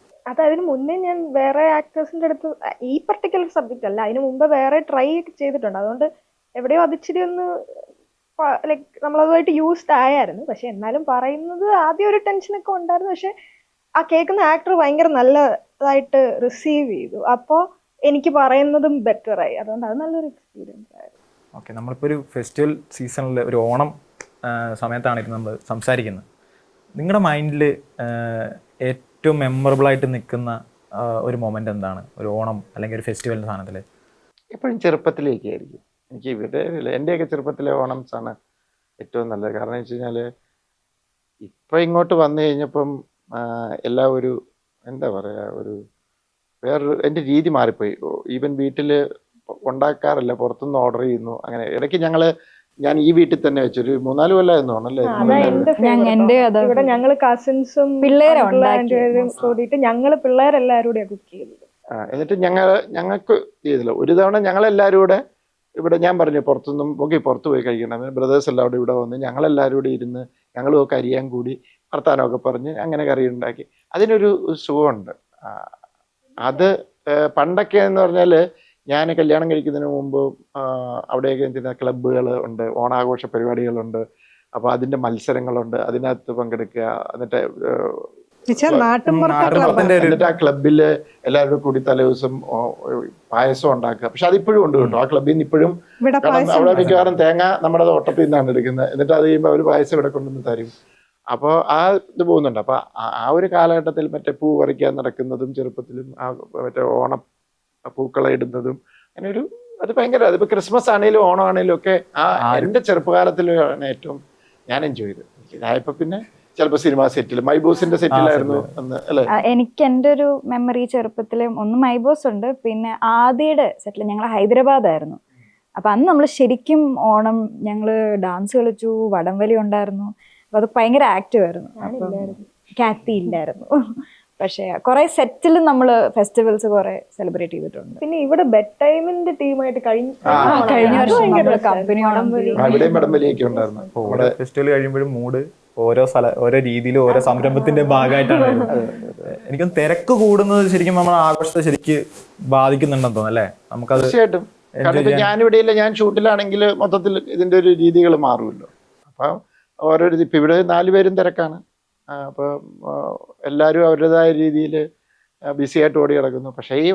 അതിന് മുന്നേ ഞാൻ വേറെ ആക്ടേഴ്സിന്റെ അടുത്ത് ഈ പർട്ടിക്കുലർ സബ്ജക്റ്റ് അല്ല, അതിന് മുമ്പ് വേറെ ട്രൈ ചെയ്തിട്ടുണ്ട്. അതുകൊണ്ട് എവിടെയോ അതിച്ചിരി ഒന്ന് ലൈക്ക് നമ്മളതുമായിട്ട് യൂസ്ഡ് ആയായിരുന്നു. പക്ഷെ എന്നാലും പറയുന്നത് ആദ്യം ഒരു ടെൻഷനൊക്കെ ഉണ്ടായിരുന്നു. പക്ഷെ ആ കേൾക്കുന്ന ആക്ടർ ഭയങ്കര നല്ലതായിട്ട് റിസീവ് ചെയ്തു. അപ്പോൾ എനിക്ക് പറയുന്നതും ബെറ്ററായി. അതുകൊണ്ട് അത് നല്ലൊരു എക്സ്പീരിയൻസ് ആയിരുന്നു. ഓക്കെ, നമ്മളിപ്പോൾ ഒരു ഫെസ്റ്റിവൽ സീസണിൽ ഒരു ഓണം സമയത്താണ് ഇത് നമ്മൾ സംസാരിക്കുന്നത്. നിങ്ങളുടെ മൈൻഡിൽ ഏറ്റവും മെമ്മറബിൾ ആയിട്ട് നിൽക്കുന്ന ഒരു മൊമെന്റ് എന്താണ്? ഒരു ഓണം അല്ലെങ്കിൽ ഒരു ഫെസ്റ്റിവലിന്റെ സാധനത്തിൽ എപ്പോഴും ചെറുപ്പത്തിലേക്കായിരിക്കും. എനിക്ക് ഇവിടെ എൻ്റെയൊക്കെ ചെറുപ്പത്തിലെ ഓണംസാണ് ഏറ്റവും നല്ലത്. കാരണം എന്ന് വെച്ച് കഴിഞ്ഞാൽ ഇപ്പം ഇങ്ങോട്ട് വന്നു കഴിഞ്ഞപ്പം എല്ലാം ഒരു എന്താ പറയുക, ഒരു വേറൊരു എൻ്റെ രീതി മാറിപ്പോയി. ഈവൻ വീട്ടിൽ ഉണ്ടാക്കാറില്ല, പുറത്തുനിന്ന് ഓർഡർ ചെയ്യുന്നു. അങ്ങനെ ഇടയ്ക്ക് ഞാൻ ഈ വീട്ടിൽ തന്നെ വെച്ചൊരു 3-4 കൊല്ലമായിരുന്നു ആണല്ലേ. ഇവിടെ ഞങ്ങള് കസിൻസും പിള്ളേരും കൂടിയിട്ട് ഞങ്ങള് പിള്ളേരെല്ലാരും കൂടെ കുക്ക് ചെയ്തത്. എന്നിട്ട് ഞങ്ങൾക്ക് ചെയ്തില്ല. ഒരു തവണ ഞങ്ങളെല്ലാവരും കൂടെ ഇവിടെ ഞാൻ പറഞ്ഞു പുറത്തുനിന്നും പുറത്ത് പോയി കഴിക്കണം. ബ്രദേഴ്സ് എല്ലാവരും ഇവിടെ വന്ന് ഞങ്ങളെല്ലാവരും കൂടി ഇരുന്ന് ഞങ്ങളും ഒക്കെ അരിയാൻ കൂടി വർത്താനമൊക്കെ പറഞ്ഞ് അങ്ങനെ കറി ഉണ്ടാക്കി. അതിനൊരു സുഖമുണ്ട്. അത് പണ്ടൊക്കെ എന്ന് പറഞ്ഞാൽ ഞാൻ കല്യാണം കഴിക്കുന്നതിന് മുമ്പ് അവിടെയൊക്കെ എന്തിനാ ക്ലബ്ബുകൾ ഉണ്ട്, ഓണാഘോഷ പരിപാടികളുണ്ട്. അപ്പോൾ അതിൻ്റെ മത്സരങ്ങളുണ്ട്, അതിനകത്ത് പങ്കെടുക്കുക. എന്നിട്ട് ആ ക്ലബിൽ എല്ലാവരും കൂടി തലേദിവസം പായസം ഉണ്ടാക്കുക. പക്ഷെ അതിപ്പോഴും ഉണ്ട് കേട്ടോ, ആ ക്ലബിൽ നിന്ന് ഇപ്പോഴും. അവിടെ മിക്കവാറും തേങ്ങ നമ്മുടെ തോട്ടത്തിൽ നിന്നാണ് എടുക്കുന്നത്. എന്നിട്ട് അത് കഴിയുമ്പോൾ അവർ പായസം ഇവിടെ കൊണ്ടുവന്ന് തരും. അപ്പോൾ ആ ഇത് പോകുന്നുണ്ട്. അപ്പോൾ ആ ഒരു കാലഘട്ടത്തിൽ മറ്റേ പൂ പറിക്കാൻ നടക്കുന്നതും ചെറുപ്പത്തിലും മറ്റേ ഓണം പൂക്കള ഇടുന്നതും അങ്ങനെ ഒരു അത് ഭയങ്കര. അതിപ്പോൾ ക്രിസ്മസ് ആണെങ്കിലും ഓണം ആണെങ്കിലും ഒക്കെ എൻ്റെ ചെറുപ്പകാലത്തിലാണ് ഏറ്റവും ഞാൻ എൻജോയ് ചെയ്തത്. ഇതായപ്പോൾ പിന്നെ ചിലപ്പോൾ സിനിമ സെറ്റിൽ മൈബോസിന്റെ സെറ്റിലായിരുന്നു അന്ന് അല്ലേ. എനിക്ക് എൻ്റെ ഒരു മെമ്മറി ചെറുപ്പത്തിലെ ഒന്ന് മൈബോസ് ഉണ്ട്, പിന്നെ ആദ്യയുടെ സെറ്റിൽ ഞങ്ങൾ ഹൈദരാബാദായിരുന്നു. അപ്പം അന്ന് നമ്മൾ ശരിക്കും ഓണം ഞങ്ങൾ ഡാൻസ് കളിച്ചു, വടംവലി ഉണ്ടായിരുന്നു. അപ്പം അത് ഭയങ്കര ആക്റ്റീവ് ആയിരുന്നു. കാത്തി ഇല്ലായിരുന്നു. പക്ഷേ കുറെ സെറ്റിൽ നമ്മൾ ഫെസ്റ്റിവൽസ് കുറെ സെലിബ്രേറ്റ് ചെയ്തിട്ടുണ്ട്. പിന്നെ ഇവിടെ ബെഡ് ടൈമിന്റെ ടീമായിട്ട് കഴിഞ്ഞ വർഷം കമ്പനി ഫെസ്റ്റിവൽ കഴിയുമ്പോഴും മൂഡ് ഓരോ രീതിയിലും ഓരോ സംരംഭത്തിന്റെ ഭാഗമായിട്ടാണ്. എനിക്കൊന്ന് തിരക്ക് കൂടുന്നത് ശരിക്കും നമ്മുടെ ആഘോഷത്തെ ശരിക്കും ബാധിക്കുന്നുണ്ടെന്ന് തോന്നുന്നു അല്ലേ? നമുക്കത് തീർച്ചയായിട്ടും. കാരണം ഇപ്പൊ ഞാനിവിടെ ഇല്ല, ഞാൻ ഷൂട്ടിലാണെങ്കിൽ മൊത്തത്തിൽ ഇതിന്റെ ഒരു രീതികൾ മാറുമല്ലോ. അപ്പം ഓരോരു ഇപ്പം ഇവിടെ 4 പേരും തിരക്കാണ്. അപ്പോൾ എല്ലാവരും അവരുടേതായ രീതിയിൽ ബിസി ആയിട്ട് ഓടി കിടക്കുന്നു. പക്ഷേ ഈ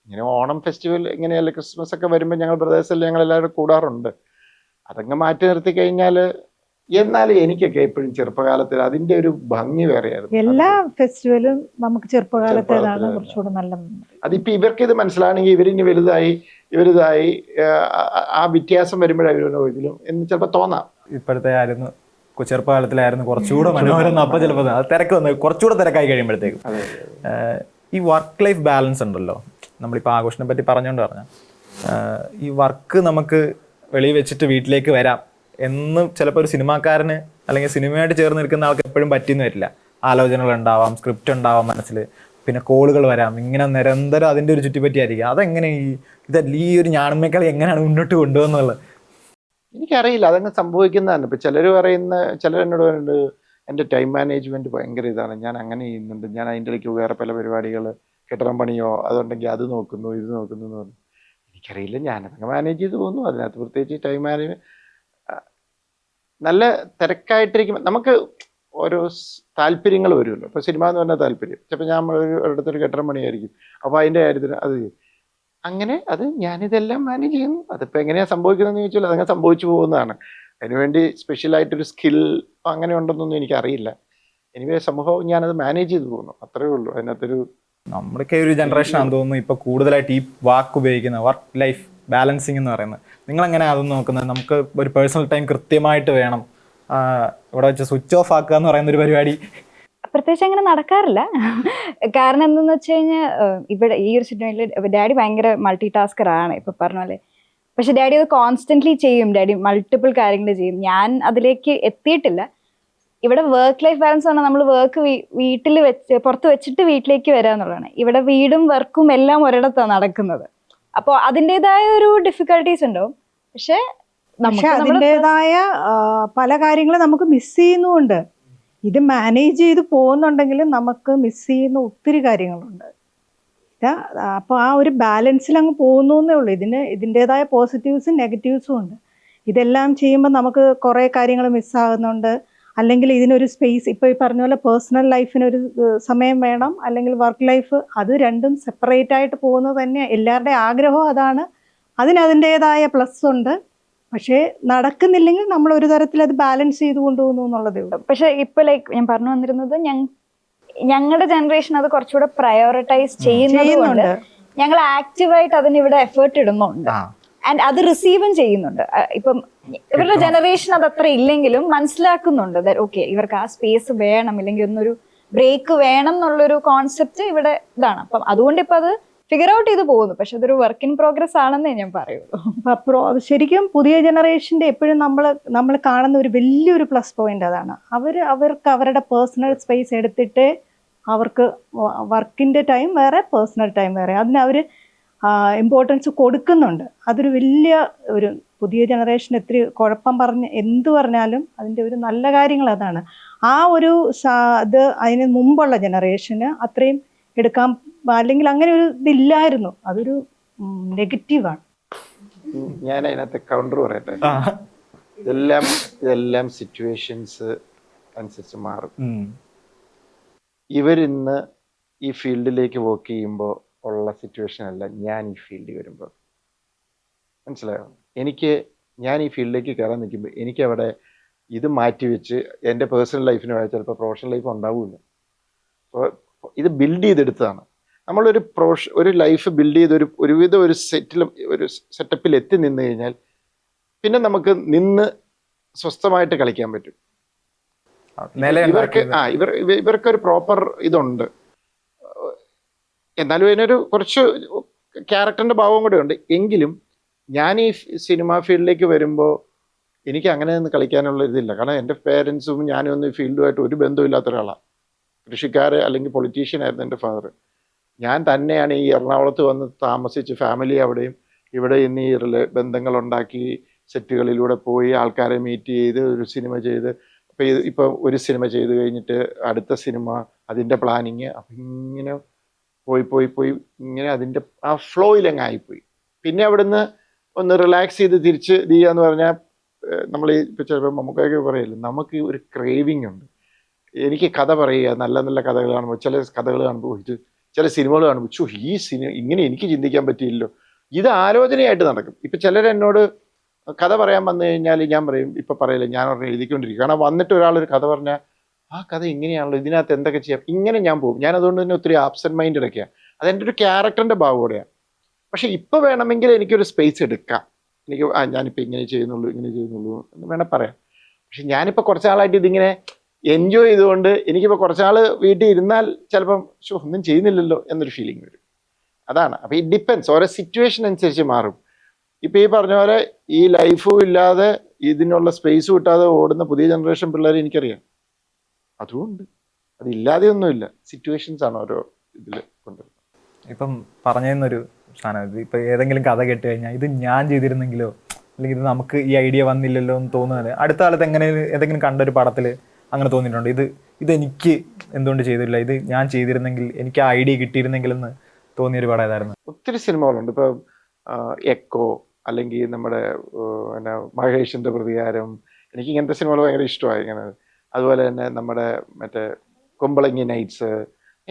ഇങ്ങനെ ഓണം ഫെസ്റ്റിവൽ ഇങ്ങനെയല്ല ക്രിസ്മസ് ഒക്കെ വരുമ്പോൾ ഞങ്ങൾ ബ്രദേഴ്സെല്ലാം ഞങ്ങൾ എല്ലാവരും കൂടാറുണ്ട്. അതങ്ങ് മാറ്റി നിർത്തി കഴിഞ്ഞാൽ എന്നാലും എനിക്കൊക്കെ എപ്പോഴും ചെറുപ്പകാലത്തിൽ അതിൻ്റെ ഒരു ഭംഗി വേറെയായിരുന്നു. എല്ലാ ഫെസ്റ്റിവലും നമുക്ക് ചെറുപ്പകാലത്തേതാണ് ചെറുപ്പകാലത്ത് കുറച്ചുകൂടെ നല്ല അതിപ്പോൾ ഇവർക്ക് ഇത് മനസ്സിലാണെങ്കിൽ ഇവരിനി ഇവരിതായി ആ വ്യത്യാസം വരുമ്പോഴായിരുന്നു ഇതിലും എന്ന് ചിലപ്പോൾ തോന്നാം. ഇപ്പോഴത്തെ ആയിരുന്നു ചെറുപ്പകാലത്തിലായിരുന്നു കുറച്ചുകൂടെ മനോഹരം. അപ്പോൾ ചിലപ്പോൾ അത് തിരക്ക് വന്ന് കുറച്ചുകൂടെ തിരക്കായി കഴിയുമ്പോഴത്തേക്കും ഈ വർക്ക് ലൈഫ് ബാലൻസ് ഉണ്ടല്ലോ, നമ്മളിപ്പോൾ ആഘോഷനെ പറ്റി പറഞ്ഞുകൊണ്ട് പറഞ്ഞാൽ ഈ വർക്ക് നമുക്ക് വെളിയിൽ വെച്ചിട്ട് വീട്ടിലേക്ക് വരാം എന്ന് ചിലപ്പോൾ ഒരു സിനിമാക്കാരന് അല്ലെങ്കിൽ സിനിമയായിട്ട് ചേർന്ന് നിൽക്കുന്ന ആൾക്ക് എപ്പോഴും പറ്റിയെന്ന് വരില്ല. ആലോചനകൾ ഉണ്ടാവാം, സ്ക്രിപ്റ്റ് ഉണ്ടാവാം മനസ്സിൽ, പിന്നെ കോളുകൾ വരാം, ഇങ്ങനെ നിരന്തരം അതിൻ്റെ ഒരു ചുറ്റിപ്പറ്റിയായിരിക്കും. അതെങ്ങനെ ഈ ഒരു ഞാണമ്മേക്കളി എങ്ങനെയാണ് മുന്നോട്ട് കൊണ്ടുവന്നുള്ളത്? എനിക്കറിയില്ല, അതങ്ങ് സംഭവിക്കുന്നതാണ്. ഇപ്പം ചിലർ എന്നോട് പറയുന്നുണ്ട് എൻ്റെ ടൈം മാനേജ്മെൻറ്റ് ഭയങ്കര ഇതാണ്, ഞാൻ അങ്ങനെ ചെയ്യുന്നുണ്ട്, ഞാൻ അതിൻ്റെ ഇടയ്ക്ക് വേറെ പല പരിപാടികൾ കെട്ടിടം പണിയോ അതുണ്ടെങ്കിൽ അത് നോക്കുന്നു ഇത് നോക്കുന്നു എന്ന് പറഞ്ഞു. എനിക്കറിയില്ല, ഞാനതങ്ങ് മാനേജ് ചെയ്ത് പോകുന്നു. അതിനകത്ത് പ്രത്യേകിച്ച് ടൈം മാനേജ്മെൻറ്റ് നല്ല തിരക്കായിട്ടിരിക്കുമ്പോൾ നമുക്ക് ഓരോ താല്പര്യങ്ങൾ വരുമല്ലോ. ഇപ്പോൾ സിനിമ എന്ന് പറഞ്ഞാൽ താല്പര്യം, ചിലപ്പോൾ ഞാൻ ഒരിടത്തൊരു കെട്ടിടം പണിയായിരിക്കും, അപ്പോൾ അതിൻ്റെ കാര്യത്തിന് അത് അങ്ങനെ അത് ഞാനിതെല്ലാം മാനേജ് ചെയ്യുന്നു. അതിപ്പോൾ എങ്ങനെയാണ് സംഭവിക്കുന്നതെന്ന് ചോദിച്ചാൽ അതങ്ങനെ സംഭവിച്ചു പോകുന്നതാണ്. അതിനുവേണ്ടി സ്പെഷ്യലായിട്ടൊരു സ്കിൽ അങ്ങനെ ഉണ്ടെന്നൊന്നും എനിക്കറിയില്ല. എനിവേ സമൂഹം ഞാനത് മാനേജ് ചെയ്ത് പോകുന്നു, അത്രയേ ഉള്ളൂ. അതിനകത്തൊരു നമ്മുടെയൊക്കെ ഒരു ജനറേഷൻ ആണെന്ന് തോന്നുന്നു ഇപ്പോൾ കൂടുതലായിട്ട് ഈ വാക്ക് ഉപയോഗിക്കുന്ന വർക്ക് ലൈഫ് ബാലൻസിങ് എന്ന് പറയുന്നത്. നിങ്ങളെങ്ങനെയാണ് അതൊന്നും നോക്കുന്നത്? നമുക്ക് ഒരു പേഴ്സണൽ ടൈം കൃത്യമായിട്ട് വേണം, ഇവിടെ വെച്ച് സ്വിച്ച് ഓഫ് ആക്കുക എന്ന് പറയുന്ന ഒരു പരിപാടി പ്രത്യേകിച്ച് അങ്ങനെ നടക്കാറില്ല. കാരണം എന്തെന്ന് വെച്ച് കഴിഞ്ഞാൽ ഇവിടെ ഈ ഒരു സിറ്റുവേഷനിൽ ഡാഡി ഭയങ്കര മൾട്ടി ടാസ്കർ ആണ് ഇപ്പൊ പറഞ്ഞ പോലെ. പക്ഷെ ഡാഡി അത് കോൺസ്റ്റന്റ്ലി ചെയ്യും, ഡാഡി മൾട്ടിപ്പിൾ കാര്യങ്ങൾ ചെയ്യും. ഞാൻ അതിലേക്ക് എത്തിയിട്ടില്ല. ഇവിടെ വർക്ക് ലൈഫ് ബാലൻസ് പറഞ്ഞാൽ നമ്മൾ വർക്ക് വീട്ടിൽ വെച്ച് പുറത്ത് വെച്ചിട്ട് വീട്ടിലേക്ക് വരിക എന്നുള്ളതാണ്. ഇവിടെ വീടും വർക്കും എല്ലാം ഒരിടത്താണ് നടക്കുന്നത്. അപ്പോൾ അതിൻ്റെതായ ഒരു ഡിഫിക്കൽട്ടീസ് ഉണ്ടാവും. പക്ഷെ അതിൻ്റെതായ പല കാര്യങ്ങളും നമുക്ക് മിസ് ചെയ്യുന്നുമുണ്ട്. ഇത് മാനേജ് ചെയ്ത് പോകുന്നുണ്ടെങ്കിലും നമുക്ക് മിസ് ചെയ്യുന്ന ഒത്തിരി കാര്യങ്ങളുണ്ട്. അപ്പോൾ ആ ഒരു ബാലൻസിൽ അങ്ങ് പോകുന്നു എന്നേ ഉള്ളൂ. ഇതിൻ്റെതായ പോസിറ്റീവ്സും നെഗറ്റീവ്സും ഉണ്ട്. ഇതെല്ലാം ചെയ്യുമ്പോൾ നമുക്ക് കുറേ കാര്യങ്ങൾ മിസ്സാകുന്നുണ്ട്. അല്ലെങ്കിൽ ഇതിനൊരു സ്പേസ്, ഇപ്പോൾ ഈ പറഞ്ഞ പോലെ പേഴ്സണൽ ലൈഫിനൊരു സമയം വേണം, അല്ലെങ്കിൽ വർക്ക് ലൈഫ്, അത് രണ്ടും സെപ്പറേറ്റ് ആയിട്ട് പോകുന്നത് തന്നെ എല്ലാവരുടെയും ആഗ്രഹവും അതാണ്. അതിൻ്റെതായ പ്ലസ് ഉണ്ട്. പക്ഷേ നടക്കുന്നില്ലെങ്കിൽ നമ്മൾ ഒരു തരത്തിൽ അത് ബാലൻസ് ചെയ്ത് കൊണ്ടുപോകുന്നു എന്നുള്ളതേ ഉള്ളൂ. പക്ഷെ ഇപ്പൊ ലൈക്ക് ഞാൻ പറഞ്ഞു വന്നിരുന്നത് ഞങ്ങളുടെ ജനറേഷൻ അത് കുറച്ചുകൂടെ പ്രയോറിറ്റൈസ് ചെയ്യുന്നുണ്ട്. ഞങ്ങൾ ആക്റ്റീവായിട്ട് അതിന് ഇവിടെ എഫേർട്ട് ഇടുന്നുണ്ട്. ആൻഡ് അത് റിസീവും ചെയ്യുന്നുണ്ട്. ഇപ്പം ഇവരുടെ ജനറേഷൻ അത് അത്ര ഇല്ലെങ്കിലും മനസ്സിലാക്കുന്നുണ്ട് ഓക്കെ ഇവർക്ക് ആ സ്പേസ് വേണം, ഇല്ലെങ്കിൽ ഒന്നൊരു ബ്രേക്ക് വേണം എന്നുള്ളൊരു കോൺസെപ്റ്റ് ഇവിടെ ഇതാണ്. അപ്പം അതുകൊണ്ട് ഇപ്പൊ അത് ഫിഗർ ഔട്ട് ചെയ്ത് പോകുന്നു. പക്ഷെ അതൊരു വർക്ക് ഇൻ പ്രോഗ്രസ് ആണെന്നേ ഞാൻ പറയുള്ളൂ. ശരിക്കും പുതിയ ജനറേഷൻ്റെ എപ്പോഴും നമ്മൾ കാണുന്ന ഒരു വലിയൊരു പ്ലസ് പോയിന്റ് അതാണ്. അവർക്ക് അവരുടെ പേഴ്സണൽ സ്പേസ് എടുത്തിട്ട് അവർക്ക് വർക്കിൻ്റെ ടൈം വേറെ പേഴ്സണൽ ടൈം വേറെ, അതിന് അവർ ഇമ്പോർട്ടൻസ് കൊടുക്കുന്നുണ്ട്. അതൊരു വലിയ ഒരു പുതിയ ജനറേഷൻ എത്തിരി കുഴപ്പം എന്ത് പറഞ്ഞാലും അതിൻ്റെ ഒരു നല്ല കാര്യങ്ങൾ അതാണ്. ആ ഒരു അത് അതിന് മുമ്പുള്ള ജനറേഷന് അത്രയും എടുക്കാൻ, അല്ലെങ്കിൽ അങ്ങനെ ഒരു ഇതില്ലായിരുന്നു. അതൊരു നെഗറ്റീവാണ്. ഞാൻ അതിനകത്ത് കൗണ്ടർ പറയട്ടെ. ഇതെല്ലാം സിറ്റുവേഷൻസ് അനുസരിച്ച് മാറും. ഇവരിന്ന് ഈ ഫീൽഡിലേക്ക് വർക്ക് ചെയ്യുമ്പോൾ ഉള്ള സിറ്റുവേഷൻ അല്ല ഞാൻ ഈ ഫീൽഡിൽ വരുമ്പോൾ. മനസ്സിലായോ? ഞാൻ ഈ ഫീൽഡിലേക്ക് കയറാൻ നിൽക്കുമ്പോൾ എനിക്ക് അവിടെ ഇത് മാറ്റിവെച്ച് എൻ്റെ പേഴ്സണൽ ലൈഫിന് വേണ്ടി ചിലപ്പോൾ പ്രൊഫഷണൽ ലൈഫ് ഉണ്ടാവില്ല. അപ്പോൾ ഇത് ബിൽഡ് ചെയ്തെടുത്തതാണ്. നമ്മളൊരു ലൈഫ് ബിൽഡ് ചെയ്ത് ഒരുവിധം ഒരു സെറ്റപ്പിൽ എത്തി നിന്ന് കഴിഞ്ഞാൽ പിന്നെ നമുക്ക് നിന്ന് സ്വസ്ഥമായിട്ട് കളിക്കാൻ പറ്റും. ഇവർക്കൊരു പ്രോപ്പർ ഇതുണ്ട്. എന്നാലും അതിനൊരു കുറച്ച് ക്യാരക്ടറിൻ്റെ ഭാവം കൂടെ ഉണ്ട്. എങ്കിലും ഞാൻ ഈ സിനിമ ഫീൽഡിലേക്ക് വരുമ്പോൾ എനിക്ക് അങ്ങനെ ഒന്ന് കളിക്കാനുള്ള ഇതില്ല. കാരണം എൻ്റെ പേരൻസും ഞാനും ഒന്നും ഈ ഫീൽഡുമായിട്ട് ഒരു ബന്ധമില്ലാത്ത ഒരാളാണ്. കൃഷിക്കാരെ അല്ലെങ്കിൽ പൊളിറ്റീഷ്യൻ ആയിരുന്നു എൻ്റെ ഫാദർ. ഞാൻ തന്നെയാണ് ഈ എറണാകുളത്ത് വന്ന് താമസിച്ച് ഫാമിലി അവിടെയും ഇവിടെ ഇന്ന് ഈ ബന്ധങ്ങളുണ്ടാക്കി സെറ്റുകളിലൂടെ പോയി ആൾക്കാരെ മീറ്റ് ചെയ്ത് ഒരു സിനിമ ചെയ്ത് ഇപ്പം ഒരു സിനിമ ചെയ്ത് കഴിഞ്ഞിട്ട് അടുത്ത സിനിമ അതിൻ്റെ പ്ലാനിങ്, അപ്പം ഇങ്ങനെ പോയി ഇങ്ങനെ അതിൻ്റെ ആ ഫ്ലോയിലങ്ങ് ആയിപ്പോയി. പിന്നെ അവിടുന്ന് ഒന്ന് റിലാക്സ് ചെയ്ത് തിരിച്ച് ചെയ്യാന്ന് പറഞ്ഞാൽ നമ്മൾ ഈ ഇപ്പം ചിലപ്പോൾ നമുക്കൊക്കെ പറയില്ല, നമുക്ക് ഒരു ക്രേവിങ് ഉണ്ട്. എനിക്ക് കഥ പറയുക, നല്ല നല്ല കഥകൾ കാണുമ്പോൾ, ചില കഥകൾ കാണുമ്പോൾ ഇത്, ചില സിനിമകൾ കാണുമ്പോൾ ഈ സിനിമ ഇങ്ങനെ എനിക്ക് ചിന്തിക്കാൻ പറ്റിയില്ലല്ലോ, ഇത് ആലോചനയായിട്ട് നടക്കും. ഇപ്പം ചിലരെന്നോട് കഥ പറയാൻ വന്നു കഴിഞ്ഞാൽ ഞാൻ പറയും, ഇപ്പം പറയില്ല, ഞാൻ ഒരെണ്ണം എഴുതിക്കൊണ്ടിരിക്കും. കാരണം വന്നിട്ട് ഒരാളൊരു കഥ പറഞ്ഞാൽ ആ കഥ ഇങ്ങനെയാണല്ലോ, ഇതിനകത്ത് എന്തൊക്കെ ചെയ്യാം, ഇങ്ങനെ ഞാൻ പോകും. ഞാൻ അതുകൊണ്ട് തന്നെ ഒത്തിരി ആബ്സെൻറ്റ് മൈൻഡ് ഇടയ്ക്കാണ്. അതെൻ്റെ ഒരു ക്യാരക്ടറിൻ്റെ ഭാഗത്തോടെയാണ്. പക്ഷെ ഇപ്പോൾ വേണമെങ്കിൽ എനിക്കൊരു സ്പേസ് എടുക്കാം. എനിക്ക് ഞാനിപ്പോൾ ഇങ്ങനെ ചെയ്യുന്നുള്ളൂ എന്ന് വേണേൽ പറയാം. പക്ഷെ ഞാനിപ്പോൾ കുറച്ച് നാളായിട്ട് ഇതിങ്ങനെ എൻജോയ് ചെയ്തുകൊണ്ട് എനിക്കിപ്പോൾ കുറച്ചാൾ വീട്ടിൽ ഇരുന്നാൽ ചിലപ്പം ഒന്നും ചെയ്യുന്നില്ലല്ലോ എന്നൊരു ഫീലിംഗ് വരും. അതാണ്. അപ്പോൾ ഈ ഡിപ്പെൻസ്, ഓരോ സിറ്റുവേഷൻ അനുസരിച്ച് മാറും. ഇപ്പോൾ ഈ പറഞ്ഞ പോലെ ഈ ലൈഫും ഇല്ലാതെ ഇതിനുള്ള സ്പേസ് കിട്ടാതെ ഓടുന്ന പുതിയ ജനറേഷൻ പിള്ളേർ എനിക്കറിയാം. അതുകൊണ്ട് അതില്ലാതെയൊന്നുമില്ല, സിറ്റുവേഷൻസ് ആണ് ഓരോ ഇതിൽ കൊണ്ടുവരുന്നത്. ഇപ്പം പറഞ്ഞൊരു സാധനം, ഇത് ഇപ്പം ഏതെങ്കിലും കഥ കേട്ട് കഴിഞ്ഞാൽ ഇത് ഞാൻ ചെയ്തിരുന്നെങ്കിലോ, അല്ലെങ്കിൽ ഇത് നമുക്ക് ഈ ഐഡിയ വന്നില്ലല്ലോ എന്ന് തോന്നുന്നത് അടുത്ത കാലത്ത് എങ്ങനെ ഏതെങ്കിലും കണ്ടൊരു പടത്തിൽ അങ്ങനെ തോന്നിയിട്ടുണ്ട്, ഇതെനിക്ക് എന്തുകൊണ്ട് ചെയ്തില്ല, ഇത് ഞാൻ ചെയ്തിരുന്നെങ്കിൽ, എനിക്ക് ആ ഐഡിയ കിട്ടിയിരുന്നെങ്കിൽ എന്ന് തോന്നിയൊരു പടം ഏതായിരുന്നു? ഒത്തിരി സിനിമകളുണ്ട്. ഇപ്പോൾ എക്കോ, അല്ലെങ്കിൽ നമ്മുടെ പിന്നെ മഹേഷിൻ്റെ പ്രതികാരം, എനിക്ക് ഇങ്ങനത്തെ സിനിമകൾ ഭയങ്കര ഇഷ്ടമായി. ഇങ്ങനെ അതുപോലെ തന്നെ നമ്മുടെ മറ്റേ കുമ്പളങ്ങി നൈറ്റ്സ്,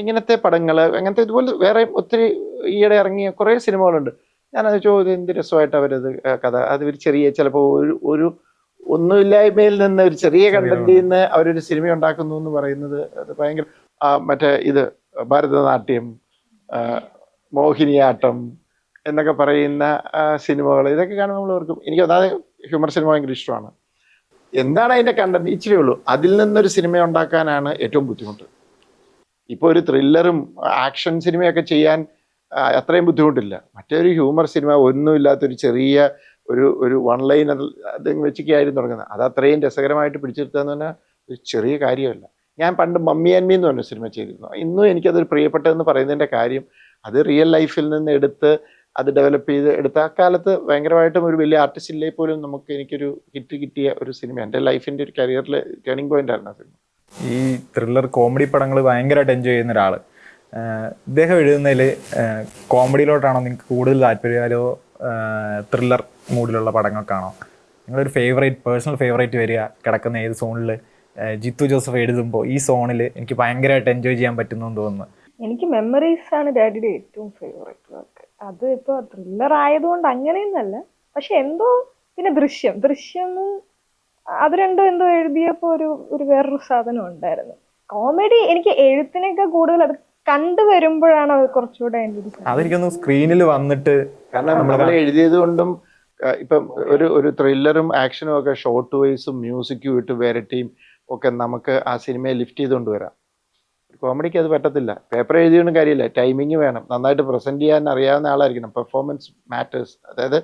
ഇങ്ങനത്തെ പടങ്ങൾ, അങ്ങനത്തെ ഇതുപോലെ വേറെ ഒത്തിരി ഈയിടെ ഇറങ്ങിയ കുറേ സിനിമകളുണ്ട്. ഞാനത് ചോദിച്ചത് എന്ത് രസമായിട്ട് അവരത് കഥ, അത് ഒരു ചെറിയ ചിലപ്പോൾ ഒരു ഒന്നുമില്ലായ്മയിൽ നിന്ന് ഒരു ചെറിയ കണ്ടന്റിൽ നിന്ന് അവരൊരു സിനിമ ഉണ്ടാക്കുന്നു എന്ന് പറയുന്നത് അത് ഭയങ്കര. മറ്റേ ഇത് ഭരതനാട്യം, മോഹിനിയാട്ടം എന്നൊക്കെ പറയുന്ന സിനിമകൾ, ഇതൊക്കെ കാണുമ്പോൾ നമ്മൾ ഓർക്കും. എനിക്ക് അതായത് ഹ്യൂമർ സിനിമ ഭയങ്കര ഇഷ്ടമാണ്. എന്താണ് അതിൻ്റെ കണ്ടന്റ്, ഇച്ചിരി ഉള്ളൂ. അതിൽ നിന്നൊരു സിനിമ ഉണ്ടാക്കാനാണ് ഏറ്റവും ബുദ്ധിമുട്ട്. ഇപ്പോൾ ഒരു ത്രില്ലറും ആക്ഷൻ സിനിമയൊക്കെ ചെയ്യാൻ അത്രയും ബുദ്ധിമുട്ടില്ല. മറ്റൊരു ഹ്യൂമർ സിനിമ ഒന്നുമില്ലാത്തൊരു ചെറിയ ഒരു വൺ ലൈൻ അത് വെച്ചൊക്കെയായിരുന്നു തുടങ്ങുന്നത്. അത് അത്രയും രസകരമായിട്ട് പിടിച്ചെടുത്തതെന്ന് പറഞ്ഞാൽ ഒരു ചെറിയ കാര്യമല്ല. ഞാൻ പണ്ട് മമ്മി ആൻഡ് മീ എന്ന് പറഞ്ഞ സിനിമ ചെയ്തിരുന്നു. ഇന്നും എനിക്കതൊരു പ്രിയപ്പെട്ടതെന്ന് പറയുന്നതിൻ്റെ കാര്യം അത് റിയൽ ലൈഫിൽ നിന്ന് എടുത്ത് അത് ഡെവലപ്പ് ചെയ്ത് എടുത്ത ആ കാലത്ത് ഭയങ്കരമായിട്ടും ഒരു വലിയ ആർട്ടിസ്റ്റ് ഇല്ലേ പോലും എനിക്കൊരു ഹിറ്റ് കിട്ടിയ ഒരു സിനിമ, എൻ്റെ ലൈഫിൻ്റെ ഒരു കരിയറിൽ ടേണിംഗ് പോയിന്റ് ആയിരുന്നു ആ സിനിമ. ഈ ത്രില്ലർ കോമഡി പടങ്ങൾ ഭയങ്കരമായിട്ട് എൻജോയ് ചെയ്യുന്ന ഒരാൾ, ഇദ്ദേഹം എഴുതുന്നതിൽ കോമഡിയിലോട്ടാണോ നിങ്ങൾക്ക് കൂടുതൽ താല്പര്യം, അതോ ത്രില്ലർ മൂഡിലുള്ള പടങ്ങൾക്കാണോ? നിങ്ങളൊരു പേഴ്സണൽ ഫേവറേറ്റ് വരിക കിടക്കുന്ന ഏത് സോണിൽ? ജിത്തു ജോസഫ് എഴുതുമ്പോൾ ഈ സോണിൽ എനിക്ക് ഭയങ്കരമായിട്ട് എൻജോയ് ചെയ്യാൻ പറ്റുന്നു എന്ന് തോന്നുന്നു. എനിക്ക് മെമ്മറീസ് ആണ് ഡാഡിയുടെ ഏറ്റവും ഫേവറേറ്റ് വർക്ക്. അത് ഇപ്പോൾ ത്രില്ലർ ആയതുകൊണ്ട് അങ്ങനെയൊന്നല്ല, പക്ഷെ എന്തോ പിന്നെ ദൃശ്യം അത് രണ്ടും എന്തോ എഴുതിയപ്പോൾ ഒരു വേറൊരു സാധനം ഉണ്ടായിരുന്നു. കോമഡി എനിക്ക് എഴുത്തിനൊക്കെ കൂടുതൽ അത് കണ്ടുവരുമ്പോഴാണ് അത് കുറച്ചുകൂടെ അതെനിക്കൊന്ന് സ്ക്രീനിൽ വന്നിട്ട്, കാരണം നമ്മൾ എഴുതിയത് കൊണ്ടും ഇപ്പം ഒരു ത്രില്ലറും ആക്ഷനും ഒക്കെ ഷോർട്ട് വൈസും മ്യൂസിക്കും ഇട്ട് വരട്ടിയും ഒക്കെ നമുക്ക് ആ സിനിമയെ ലിഫ്റ്റ് ചെയ്തുകൊണ്ട് വരാം. കോമഡിക്ക് അത് പറ്റത്തില്ല. പേപ്പർ എഴുതിയൊന്നും കാര്യമില്ല, ടൈമിങ് വേണം, നന്നായിട്ട് പ്രസന്റ് ചെയ്യാൻ അറിയാവുന്ന ആളായിരിക്കണം. Performance matters. അതായത്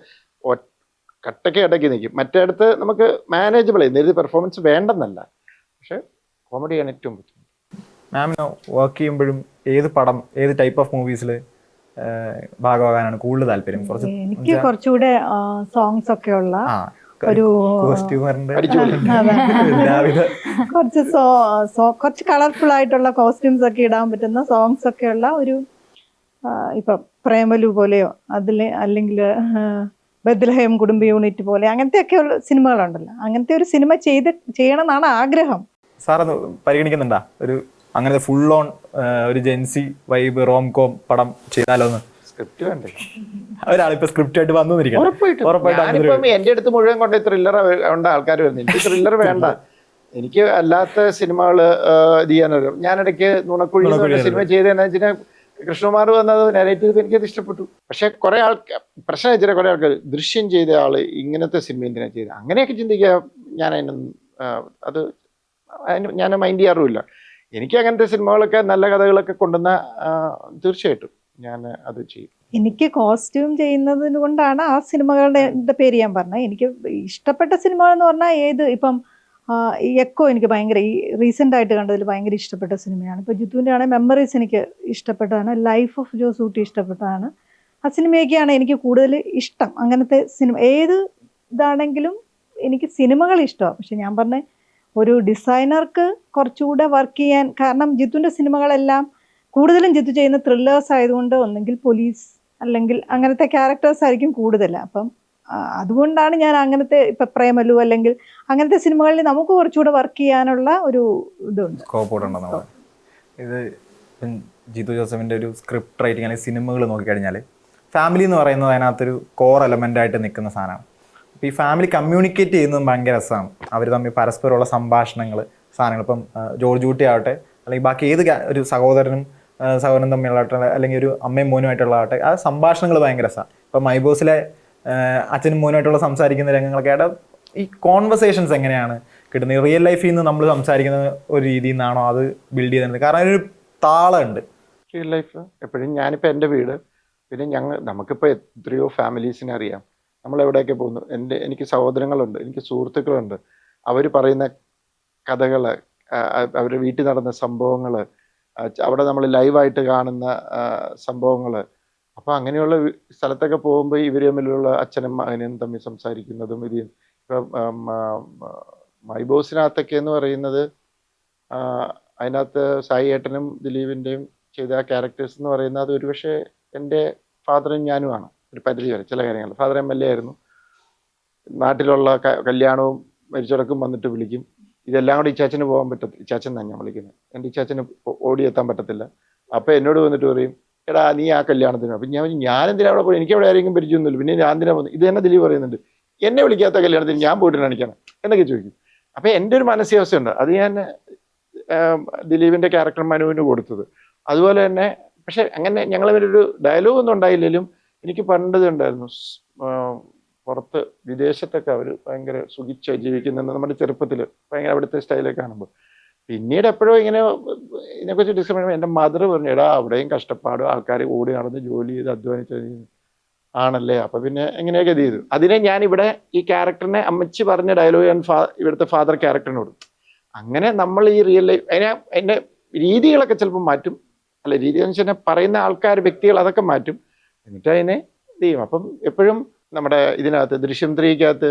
കട്ടയ്ക്ക് ഇടയ്ക്ക് നിൽക്കും, മറ്റേടത്ത് നമുക്ക് മാനേജബിൾ നേരിട്ട് പെർഫോമൻസ് വേണ്ടെന്നല്ല, പക്ഷെ കോമഡിയാണ് ഏറ്റവും ബുദ്ധിമുട്ട്. മാമിന് വർക്ക് ചെയ്യുമ്പോഴും ഏത് ടൈപ്പ് ഓഫ് മൂവീസിൽ ഭാഗമാകാനാണ് കൂടുതൽ താല്പര്യം? എനിക്ക് കുറച്ചുകൂടെ സോങ്സ് ഒക്കെ ഉള്ള ഒരു കുറച്ച് കളർഫുൾ ആയിട്ടുള്ള കോസ്റ്റ്യൂംസ് ഒക്കെ ഇടാൻ പറ്റുന്ന സോങ്സ് ഒക്കെ ഉള്ള ഒരു, ഇപ്പം പ്രേമലു പോലെയോ അല്ലെങ്കിൽ ബദ്ലഹേം കുടുംബ യൂണിറ്റ് പോലെ അങ്ങനത്തെയൊക്കെ ഉള്ള സിനിമകളുണ്ടല്ലോ. അങ്ങനത്തെ ഒരു സിനിമ ചെയ്യണം എന്നാണ് ആഗ്രഹം. സാറത് പരിഗണിക്കുന്നുണ്ടാ അങ്ങനത്തെ ഫുൾ ഓൺ ഒരു ജെൻസി വൈബ് റോം കോം പടം ചെയ്താലോന്ന്? സ്ക്രിപ്റ്റ് വേണ്ടേ? ഒരാളിപ്പോ സ്ക്രിപ്റ്റ് ആയിട്ട് ഉറപ്പായിട്ടും എന്റെ അടുത്ത് മുഴുവൻ കൊണ്ട് ത്രില്ലർ ഉണ്ട് ആൾക്കാർ വരുന്നത്. എനിക്ക് ത്രില്ലർ വേണ്ട, എനിക്ക് അല്ലാത്ത സിനിമകൾ ഇത് ചെയ്യാനറിയാം. ഞാനിടയ്ക്ക് നുണക്കുഴി സിനിമ ചെയ്തതെന്ന് വെച്ചാൽ കൃഷ്ണകുമാർ വന്നത് നെറേറ്റീവ് എനിക്കത് ഇഷ്ടപ്പെട്ടു. പക്ഷെ കുറെ ആൾക്കാർ പ്രശ്നം വെച്ചാൽ കുറെ ആൾക്കാർ ദൃശ്യം ചെയ്ത ആള് ഇങ്ങനത്തെ സിനിമ എന്തിനാ ചെയ്ത് അങ്ങനെയൊക്കെ ചിന്തിക്കുക. ഞാൻ മൈൻഡ് ചെയ്യാറുമില്ല. എനിക്ക് അങ്ങനത്തെ സിനിമകളൊക്കെ നല്ല കഥകളൊക്കെ കൊണ്ടുവന്ന തീർച്ചയായിട്ടും ഞാൻ അത് ചെയ്യും. എനിക്ക് കോസ്റ്റ്യൂം ചെയ്യുന്നതിന് കൊണ്ടാണ് ആ സിനിമകളുടെ പേര് ഞാൻ പറഞ്ഞത്. എനിക്ക് ഇഷ്ടപ്പെട്ട സിനിമകൾ എന്ന് പറഞ്ഞാൽ ഇപ്പം എക്കോ എനിക്ക് ഭയങ്കര റീസെൻ്റ് ആയിട്ട് കണ്ടതിൽ ഭയങ്കര ഇഷ്ടപ്പെട്ട സിനിമയാണ്. ഇപ്പോൾ ജിത്തുവിൻ്റെ ആണെങ്കിൽ മെമ്മറീസ് എനിക്ക് ഇഷ്ടപ്പെട്ടതാണ്. ലൈഫ് ഓഫ് ജോസൂട്ടി ഇഷ്ടപ്പെട്ടതാണ്. ആ സിനിമയൊക്കെയാണ് എനിക്ക് കൂടുതൽ ഇഷ്ടം. അങ്ങനത്തെ സിനിമ ഏത് ഇതാണെങ്കിലും എനിക്ക് സിനിമകൾ ഇഷ്ടമാണ്. പക്ഷെ ഞാൻ പറഞ്ഞ ഒരു ഡിസൈനർക്ക് കുറച്ചുകൂടെ വർക്ക് ചെയ്യാൻ, കാരണം ജിത്തുവിൻ്റെ സിനിമകളെല്ലാം കൂടുതലും ജിത്തു ചെയ്യുന്ന ത്രില്ലേഴ്സ് ആയതുകൊണ്ട് ഒന്നെങ്കിൽ പോലീസ് അല്ലെങ്കിൽ അങ്ങനത്തെ ക്യാരക്ടേഴ്സ് ആയിരിക്കും കൂടുതൽ. അപ്പം അതുകൊണ്ടാണ് ഞാൻ അങ്ങനത്തെ ഇപ്പം പ്രേമലു അല്ലെങ്കിൽ അങ്ങനത്തെ സിനിമകളിൽ നമുക്ക് കുറച്ചുകൂടെ വർക്ക് ചെയ്യാനുള്ള ഒരു ഇതുണ്ട്. സ്കോപ്പ് ഉണ്ടെന്ന് ഇത് ഇപ്പം ജിത്തു ജോസഫിൻ്റെ ഒരു സ്ക്രിപ്റ്റ് റൈറ്റിംഗ് അല്ലെങ്കിൽ സിനിമകൾ നോക്കിക്കഴിഞ്ഞാൽ ഫാമിലി എന്ന് പറയുന്നത് അതിനകത്തൊരു കോർ എലമെൻ്റായിട്ട് നിൽക്കുന്ന സാധനമാണ്. അപ്പോൾ ഈ ഫാമിലി കമ്മ്യൂണിക്കേറ്റ് ചെയ്യുന്നതും ഭയങ്കര രസമാണ്. അവർ തമ്മിൽ പരസ്പരമുള്ള സംഭാഷണങ്ങൾ സാധനങ്ങൾ ഇപ്പം ജോർജ് കുട്ടി ആവട്ടെ അല്ലെങ്കിൽ ബാക്കി ഏത് ഒരു സഹോദരനും തമ്മിലാവട്ടെ അല്ലെങ്കിൽ ഒരു അമ്മയും മോനുമായിട്ടുള്ളതാവട്ടെ ആ സംഭാഷണങ്ങൾ ഭയങ്കര രസമാണ്. ഇപ്പം മൈബോസിലെ അച്ഛനും മോനുമായിട്ടുള്ള സംസാരിക്കുന്ന രംഗങ്ങളൊക്കെ ആയിട്ട് ഈ കോൺവെർസേഷൻസ് എങ്ങനെയാണ് കിട്ടുന്നത്? റിയൽ ലൈഫിൽ നിന്ന് നമ്മൾ സംസാരിക്കുന്ന ഒരു രീതിയിൽ നിന്നാണോ അത് ബിൽഡ് ചെയ്തിരുന്നത്? കാരണം അതിനൊരു താളമുണ്ട്. റിയൽ ലൈഫ് എപ്പോഴും ഞാനിപ്പോൾ എൻ്റെ വീട്, പിന്നെ നമുക്കിപ്പോൾ എത്രയോ ഫാമിലീസിനെ അറിയാം. നമ്മളെവിടെയൊക്കെ പോകുന്നു. എനിക്ക് സഹോദരങ്ങളുണ്ട്, എനിക്ക് സുഹൃത്തുക്കളുണ്ട്. അവർ പറയുന്ന കഥകൾ, അവരുടെ വീട്ടിൽ നടന്ന സംഭവങ്ങൾ, അവിടെ നമ്മൾ ലൈവായിട്ട് കാണുന്ന സംഭവങ്ങൾ. അപ്പോൾ അങ്ങനെയുള്ള സ്ഥലത്തൊക്കെ പോകുമ്പോൾ ഇവർ തമ്മിലുള്ള അച്ഛനും മകനും തമ്മിൽ സംസാരിക്കുന്നതും ഇത് ഇപ്പം മൈബോസിനകത്തൊക്കെ എന്ന് പറയുന്നത് അതിനകത്ത് സായി ഏട്ടനും ദിലീപിൻ്റെയും ചെയ്ത ആ ക്യാരക്ടേഴ്സ് എന്ന് പറയുന്നത് അത് ഒരുപക്ഷെ എൻ്റെ ഫാദറും ഞാനുമാണ് ഒരു പരിധി വരെ. ചില കാര്യങ്ങൾ ഫാദർ MLA ആയിരുന്നു. നാട്ടിലുള്ള കല്യാണവും മരിച്ചടക്കും വന്നിട്ട് വിളിക്കും. ഇതെല്ലാം കൂടി ഇച്ചാച്ചന് പോകാൻ പറ്റത്തില്ല. ഇച്ചാച്ചൻ തന്നെ ഞാൻ വിളിക്കുന്നത്. എൻ്റെ ഇച്ചാച്ചന് ഓടിയെത്താൻ പറ്റത്തില്ല. അപ്പോൾ എന്നോട് വന്നിട്ട് പറയും, എടാ നീ ആ കല്യാണത്തിന്. അപ്പം ഞാനെന്തിനാ അവിടെ പോയി? എനിക്ക് അവിടെ ആരെങ്കിലും പരിചയമൊന്നുമില്ല. പിന്നെ ഞാൻ എന്തിനാ പോകുന്നത്? ഇത് തന്നെ ദിലീപ് പറയുന്നുണ്ട്, എന്നെ വിളിക്കാത്ത കല്യാണത്തിന് ഞാൻ പോയിട്ട് കാണിക്കണം എന്നൊക്കെ ചോദിക്കും. അപ്പം എൻ്റെ ഒരു മാനസികാവസ്ഥയുണ്ട്. അത് ഞാൻ ദിലീപിൻ്റെ ക്യാരക്ടർ മനുവിന് കൊടുത്തത്. അതുപോലെ തന്നെ പക്ഷെ അങ്ങനെ ഞങ്ങൾ ഒരു ഡയലോഗ് ഒന്നും ഉണ്ടായില്ലെങ്കിലും എനിക്ക് പണ്ടത് ഉണ്ടായിരുന്നു. പുറത്ത് വിദേശത്തൊക്കെ അവർ ഭയങ്കര സുഖിച്ച് ജീവിക്കുന്ന നമ്മുടെ ചെറുപ്പത്തിൽ ഭയങ്കര അവിടുത്തെ സ്റ്റൈലൊക്കെ കാണുമ്പോൾ പിന്നീട് എപ്പോഴും ഇങ്ങനെ ഇതിനെക്കുറിച്ച് ഡിസ്കസ് ചെയ്യുമ്പോൾ എൻ്റെ മദർ പറഞ്ഞു, എടാ അവിടെയും കഷ്ടപ്പാടും ആൾക്കാർ ഓടി നടന്ന് ജോലി ചെയ്ത് അധ്വാനിച്ച് ആണല്ലേ, അപ്പം പിന്നെ എങ്ങനെയൊക്കെ ചെയ്തു. അതിനെ ഞാൻ ഇവിടെ ഈ ക്യാരക്ടറിനെ അമ്മച്ചി പറഞ്ഞ ഡയലോഗ് ഞാൻ ഇവിടുത്തെ ഫാദർ ക്യാരക്ടറിനോട്. അങ്ങനെ നമ്മൾ ഈ റിയൽ ലൈഫ് അതിൻ്റെ രീതികളൊക്കെ ചിലപ്പോൾ മാറ്റും. അല്ല രീതി എന്ന് വെച്ചാൽ പറയുന്ന ആൾക്കാർ വ്യക്തികൾ അതൊക്കെ മാറ്റും. എന്നിട്ട് അതിനെ ചെയ്യും. അപ്പം എപ്പോഴും നമ്മുടെ ഇതിനകത്ത് ദൃശ്യം 3-ക്കകത്ത്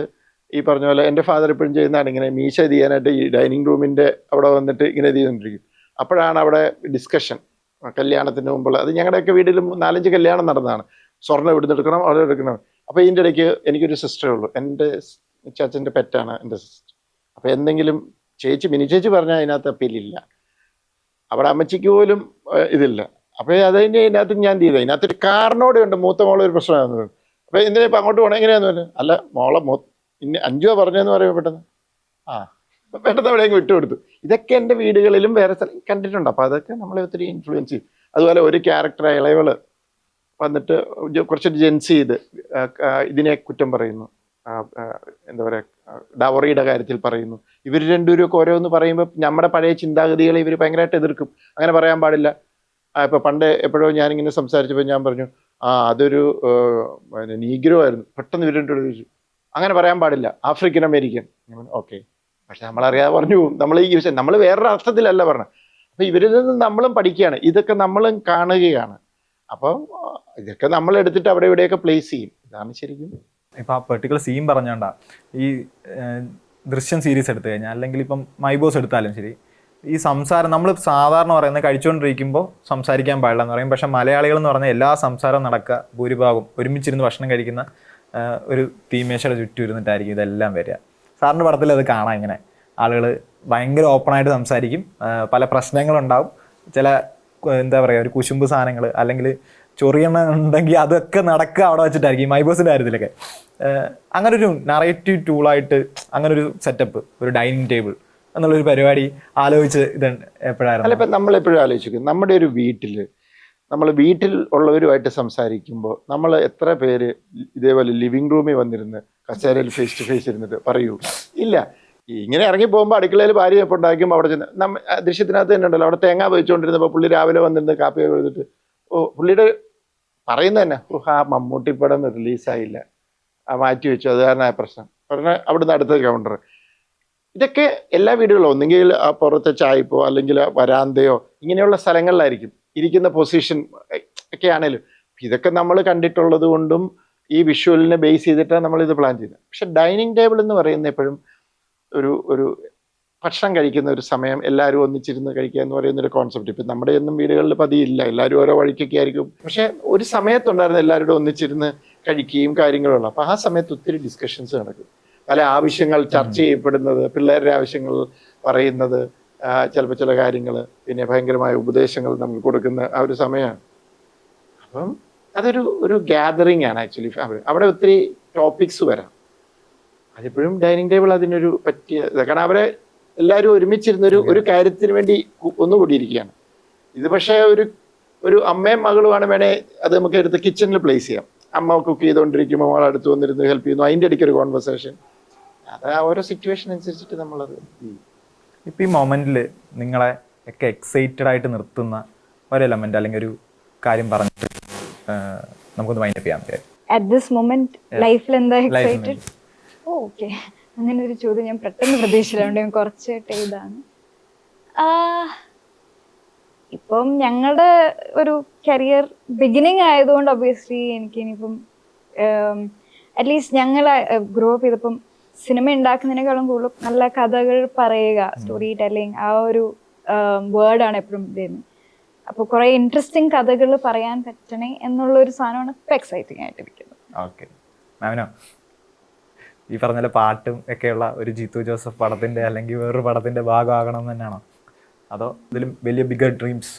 ഈ പറഞ്ഞ പോലെ എൻ്റെ ഫാദർ എപ്പോഴും ചെയ്യുന്നതാണ് ഇങ്ങനെ മീശ ചെയ്യാനായിട്ട് ഈ ഡൈനിങ് റൂമിൻ്റെ അവിടെ വന്നിട്ട് ഇങ്ങനെ ചെയ്തുകൊണ്ടിരിക്കും. അപ്പോഴാണ് അവിടെ ഡിസ്കഷൻ കല്യാണത്തിന് മുമ്പുള്ള. അത് ഞങ്ങളുടെയൊക്കെ വീട്ടിലും 4-5 കല്യാണം നടന്നതാണ്. സ്വർണ്ണം ഇവിടുന്ന് എടുക്കണം, അവിടെ എടുക്കണം. അപ്പോൾ ഇതിൻ്റെ ഇടയ്ക്ക് എനിക്കൊരു സിസ്റ്ററേ ഉള്ളൂ. എൻ്റെ ചാച്ചൻ്റെ പെറ്റാണ് എൻ്റെ സിസ്റ്റർ. അപ്പോൾ എന്തെങ്കിലും മിനി ചേച്ചി പറഞ്ഞാൽ അതിനകത്ത് അപ്പീലില്ല. അവിടെ അമ്മച്ചിക്ക് പോലും ഇതില്ല. അപ്പോൾ അതിൻ്റെ ഇതിനകത്ത് ഞാൻ ചെയ്തത് ഇതിനകത്തൊരു കാറിനോട് ഉണ്ട്. മൂത്ത മോളെ ഒരു പ്രശ്നമാണെന്ന്. അപ്പോൾ എന്തിനാ ഇപ്പം അങ്ങോട്ട് പോകണം എങ്ങനെയാന്ന് പറഞ്ഞു. അല്ല മോളെ ഇന്ന 5 രൂപ പറഞ്ഞതെന്ന് പറയുമ്പോൾ പെട്ടെന്ന് എവിടെയെങ്കിലും വിട്ടുകൊടുത്തു. ഇതൊക്കെ എൻ്റെ വീടുകളിലും വേറെ സ്ഥലം കണ്ടിട്ടുണ്ട്. അപ്പോൾ അതൊക്കെ നമ്മളെ ഒത്തിരി ഇൻഫ്ലുവൻസ് ചെയ്യും. അതുപോലെ ഒരു ക്യാരക്ടർ ഇളയവള് വന്നിട്ട് കുറച്ച് ജെൻസ് ചെയ്ത് ഇതിനെ കുറ്റം പറയുന്നു. എന്താ പറയുക, ഡവറിയുടെ കാര്യത്തിൽ പറയുന്നു. ഇവർ രണ്ടുപേരും ഒക്കെ ഓരോന്ന് പറയുമ്പോൾ നമ്മുടെ പഴയ ചിന്താഗതികളെ ഇവർ ഭയങ്കരമായിട്ട് എതിർക്കും. അങ്ങനെ പറയാൻ പാടില്ല. ഇപ്പോൾ പണ്ട് എപ്പോഴോ ഞാനിങ്ങനെ സംസാരിച്ചപ്പോൾ ഞാൻ പറഞ്ഞു, അതൊരു നീഗ്രോ ആയിരുന്നു. പെട്ടെന്ന് ഇവർ രണ്ടുപേരും ചോദിച്ചു, അങ്ങനെ പറയാൻ പാടില്ല, ആഫ്രിക്കൻ അമേരിക്കൻ. ഓക്കെ, പക്ഷെ നമ്മളറിയാതെ പറഞ്ഞു പോകും. നമ്മൾ ഈ വിഷയം നമ്മൾ വേറൊരു അർത്ഥത്തിലല്ല പറഞ്ഞത്. അപ്പോൾ ഇവരിൽ നിന്ന് നമ്മളും പഠിക്കുകയാണ്. ഇതൊക്കെ നമ്മളും കാണുകയാണ്. അപ്പോൾ ഇതൊക്കെ നമ്മൾ എടുത്തിട്ട് അവിടെ ഇവിടെയൊക്കെ പ്ലേസ് ചെയ്യും. ഇതാണ് ശരിക്കും. ഇപ്പം ആ പെർട്ടിക്കുലർ സീൻ പറഞ്ഞോണ്ടാ ഈ ദൃശ്യം സീരീസ് എടുത്തു കഴിഞ്ഞാൽ അല്ലെങ്കിൽ ഇപ്പം മൈബോസ് എടുത്താലും ശരി, ഈ സംസാരം നമ്മൾ സാധാരണ പറയുന്നത് കഴിച്ചുകൊണ്ടിരിക്കുമ്പോൾ സംസാരിക്കാൻ പാടില്ല എന്ന് പറയും. പക്ഷേ മലയാളികൾ എന്ന് പറഞ്ഞാൽ എല്ലാ സംസാരവും നടക്കുക ഭൂരിഭാഗം ഒരുമിച്ചിരുന്ന് ഭക്ഷണം കഴിക്കുന്ന ഒരു തീമേശയുടെ ചുറ്റും ഇരുന്നിട്ടായിരിക്കും ഇതെല്ലാം വരിക. സാറിൻ്റെ പടത്തിൽ അത് കാണാം. ഇങ്ങനെ ആളുകൾ ഭയങ്കര ഓപ്പണായിട്ട് സംസാരിക്കും. പല പ്രശ്നങ്ങളുണ്ടാവും. ചില എന്താ പറയുക ഒരു കുശുമ്പ് സാധനങ്ങൾ അല്ലെങ്കിൽ ചൊറിയണ ഉണ്ടെങ്കിൽ അതൊക്കെ നടക്കുക അവിടെ വെച്ചിട്ടായിരിക്കും. ഈ മൈബോസിൻ്റെ കാര്യത്തിലൊക്കെ അങ്ങനെ ഒരു നറേറ്റീവ് ടൂളായിട്ട് അങ്ങനൊരു സെറ്റപ്പ്, ഒരു ഡൈനിങ് ടേബിൾ എന്നുള്ളൊരു പരിപാടി ആലോചിച്ച് ഇത് എപ്പോഴായിരുന്നു? അല്ല, ഇപ്പം നമ്മളെപ്പോഴും ആലോചിക്കും നമ്മുടെ ഒരു നമ്മൾ വീട്ടിൽ ഉള്ളവരുമായിട്ട് സംസാരിക്കുമ്പോൾ നമ്മൾ എത്ര പേര് ഇതേപോലെ ലിവിങ് റൂമിൽ വന്നിരുന്ന് കസേരയിൽ ഫേസ് ടു ഫേസ് ഇരുന്നിട്ട് പറയൂ? ഇല്ല. ഇങ്ങനെ ഇറങ്ങി പോകുമ്പോൾ അടുക്കളയിൽ ഭാര്യ എപ്പോൾ ഉണ്ടാക്കുമ്പോൾ അവിടെ ചെന്ന് ദൃശ്യത്തിനകത്ത് തന്നെ ഉണ്ടല്ലോ, അവിടെ തേങ്ങ വെച്ചുകൊണ്ടിരുന്നപ്പോൾ പുള്ളി രാവിലെ വന്നിരുന്ന് കാപ്പി എഴുതിട്ട് പുള്ളിയുടെ പറയുന്നത് തന്നെ, ആ മമ്മൂട്ടിപ്പടം റിലീസായില്ല, മാറ്റി വെച്ചു, അത് കാരണമായ പ്രശ്നം പറഞ്ഞാൽ അവിടുന്ന് അടുത്ത കൗണ്ടർ. ഇതൊക്കെ എല്ലാ വീടുകളും ഒന്നെങ്കിൽ ആ പുറത്തെ ചായപ്പോ അല്ലെങ്കിൽ വരാന്തയോ ഇങ്ങനെയുള്ള സ്ഥലങ്ങളിലായിരിക്കും ഇരിക്കുന്ന പൊസിഷൻ ഒക്കെ ആണേലും. ഇതൊക്കെ നമ്മൾ കണ്ടിട്ടുള്ളത് കൊണ്ടും ഈ വിഷ്വലിനെ ബേസ് ചെയ്തിട്ടാണ് നമ്മളിത് പ്ലാൻ ചെയ്യുന്നത്. പക്ഷെ ഡൈനിങ് ടേബിൾ എന്ന് പറയുന്നത് എപ്പോഴും ഒരു ഭക്ഷണം കഴിക്കുന്ന ഒരു സമയം, എല്ലാവരും ഒന്നിച്ചിരുന്ന് കഴിക്കുക എന്ന് പറയുന്നൊരു കോൺസെപ്റ്റ്. ഇപ്പം നമ്മുടെ ഒന്നും വീടുകളിൽ പതിയില്ല, എല്ലാവരും ഓരോ വഴിക്കൊക്കെ ആയിരിക്കും. പക്ഷെ ഒരു സമയത്തുണ്ടായിരുന്നു എല്ലാവരും ഒന്നിച്ചിരുന്ന് കഴിക്കുകയും കാര്യങ്ങളുള്ള. അപ്പോൾ ആ സമയത്ത് ഒത്തിരി ഡിസ്കഷൻസ് നടക്കും. പല ആവശ്യങ്ങൾ ചർച്ച ചെയ്യപ്പെടുന്നത്, പിള്ളേരുടെ ആവശ്യങ്ങൾ പറയുന്നത്, ചിലപ്പോൾ ചില കാര്യങ്ങൾ, പിന്നെ ഭയങ്കരമായ ഉപദേശങ്ങൾ നമ്മൾ കൊടുക്കുന്ന ആ ഒരു സമയമാണ്. അപ്പം അതൊരു ഗ്യാതറിങ് ആണ് ആക്ച്വലി. അവിടെ ഒത്തിരി ടോപ്പിക്സ് വരാം. അതിപ്പോഴും ഡൈനിങ് ടേബിൾ അതിനൊരു പറ്റിയ കാരണം അവരെ എല്ലാവരും ഒരുമിച്ചിരുന്ന ഒരു കാര്യത്തിന് വേണ്ടി ഒന്നുകൂടിയിരിക്കുകയാണ്. ഇത് പക്ഷേ ഒരു അമ്മയും മകളുമാണ് വേണേ അത് നമുക്ക് എടുത്ത് കിച്ചണിൽ പ്ലേസ് ചെയ്യാം. അമ്മ കുക്ക് ചെയ്തുകൊണ്ടിരിക്കുമ്പോൾ അവൾ അടുത്ത് വന്നിരുന്ന് ഹെൽപ്പ് ചെയ്യുന്നു, അതിൻ്റെ ഇടയ്ക്ക് ഒരു കോൺവെർസേഷൻ. അത് ആ ഓരോ സിറ്റുവേഷൻ അനുസരിച്ചിട്ട് നമ്മളത് ഇപ്പം ഈ മൊമെന്റിൽ നിങ്ങളെ ഒക്കെ എക്സൈറ്റഡ് ആയിട്ട് നിർത്തുന്ന ഒരു എലമെന്റ് അല്ലെങ്കിൽ ഒരു കാര്യം പറഞ്ഞിട്ട് നമുക്കൊന്ന് വൈൻഡപ്പ് ചെയ്യാൻ പറ്റും. അറ്റ് ദിസ് മൊമെന്റ് ലൈഫിൽ എന്താ എക്സൈറ്റഡ്? ഓക്കെ, അങ്ങനെ ഒരു ചോദ്യം ഞാൻ പെട്ടെന്ന് പ്രതീക്ഷിച്ചില്ല. ഞാൻ കുറച്ചായിട്ട് ഇതാണ്. ഇപ്പം ഞങ്ങളുടെ ഒരു കരിയർ ബിഗിനിങ് ആയതുകൊണ്ട് ഒബ്വിയസ്ലി എനിക്ക് ഇനിയിപ്പം അറ്റ്ലീസ്റ്റ് ഞങ്ങൾ ഗ്രോ അപ്പ് ചെയ്തപ്പം സിനിമ ഉണ്ടാക്കുന്നതിനേക്കാളും കൂടുതൽ നല്ല കഥകൾ പറയുക, സ്റ്റോറി ടെല്ലിങ്, ആ ഒരു വേർഡാണ് എപ്പോഴും വരുന്നത്. അപ്പോൾ കുറേ ഇൻട്രസ്റ്റിംഗ് കഥകൾ പറയാൻ പറ്റണേ എന്നുള്ളൊരു സാധനമാണ് ഇപ്പം എക്സൈറ്റിംഗ് ആയിട്ടിരിക്കുന്നത്. ഓക്കെ മാമിനോ, ഈ പറഞ്ഞ പാട്ടും ഒക്കെയുള്ള ഒരു ജീത്തു ജോസഫ് പടത്തിൻ്റെ അല്ലെങ്കിൽ വേറൊരു പടത്തിൻ്റെ ഭാഗമാകണം എന്ന് തന്നെയാണോ, അതോ ഇതിലും വലിയ ബിഗർ ഡ്രീംസ്?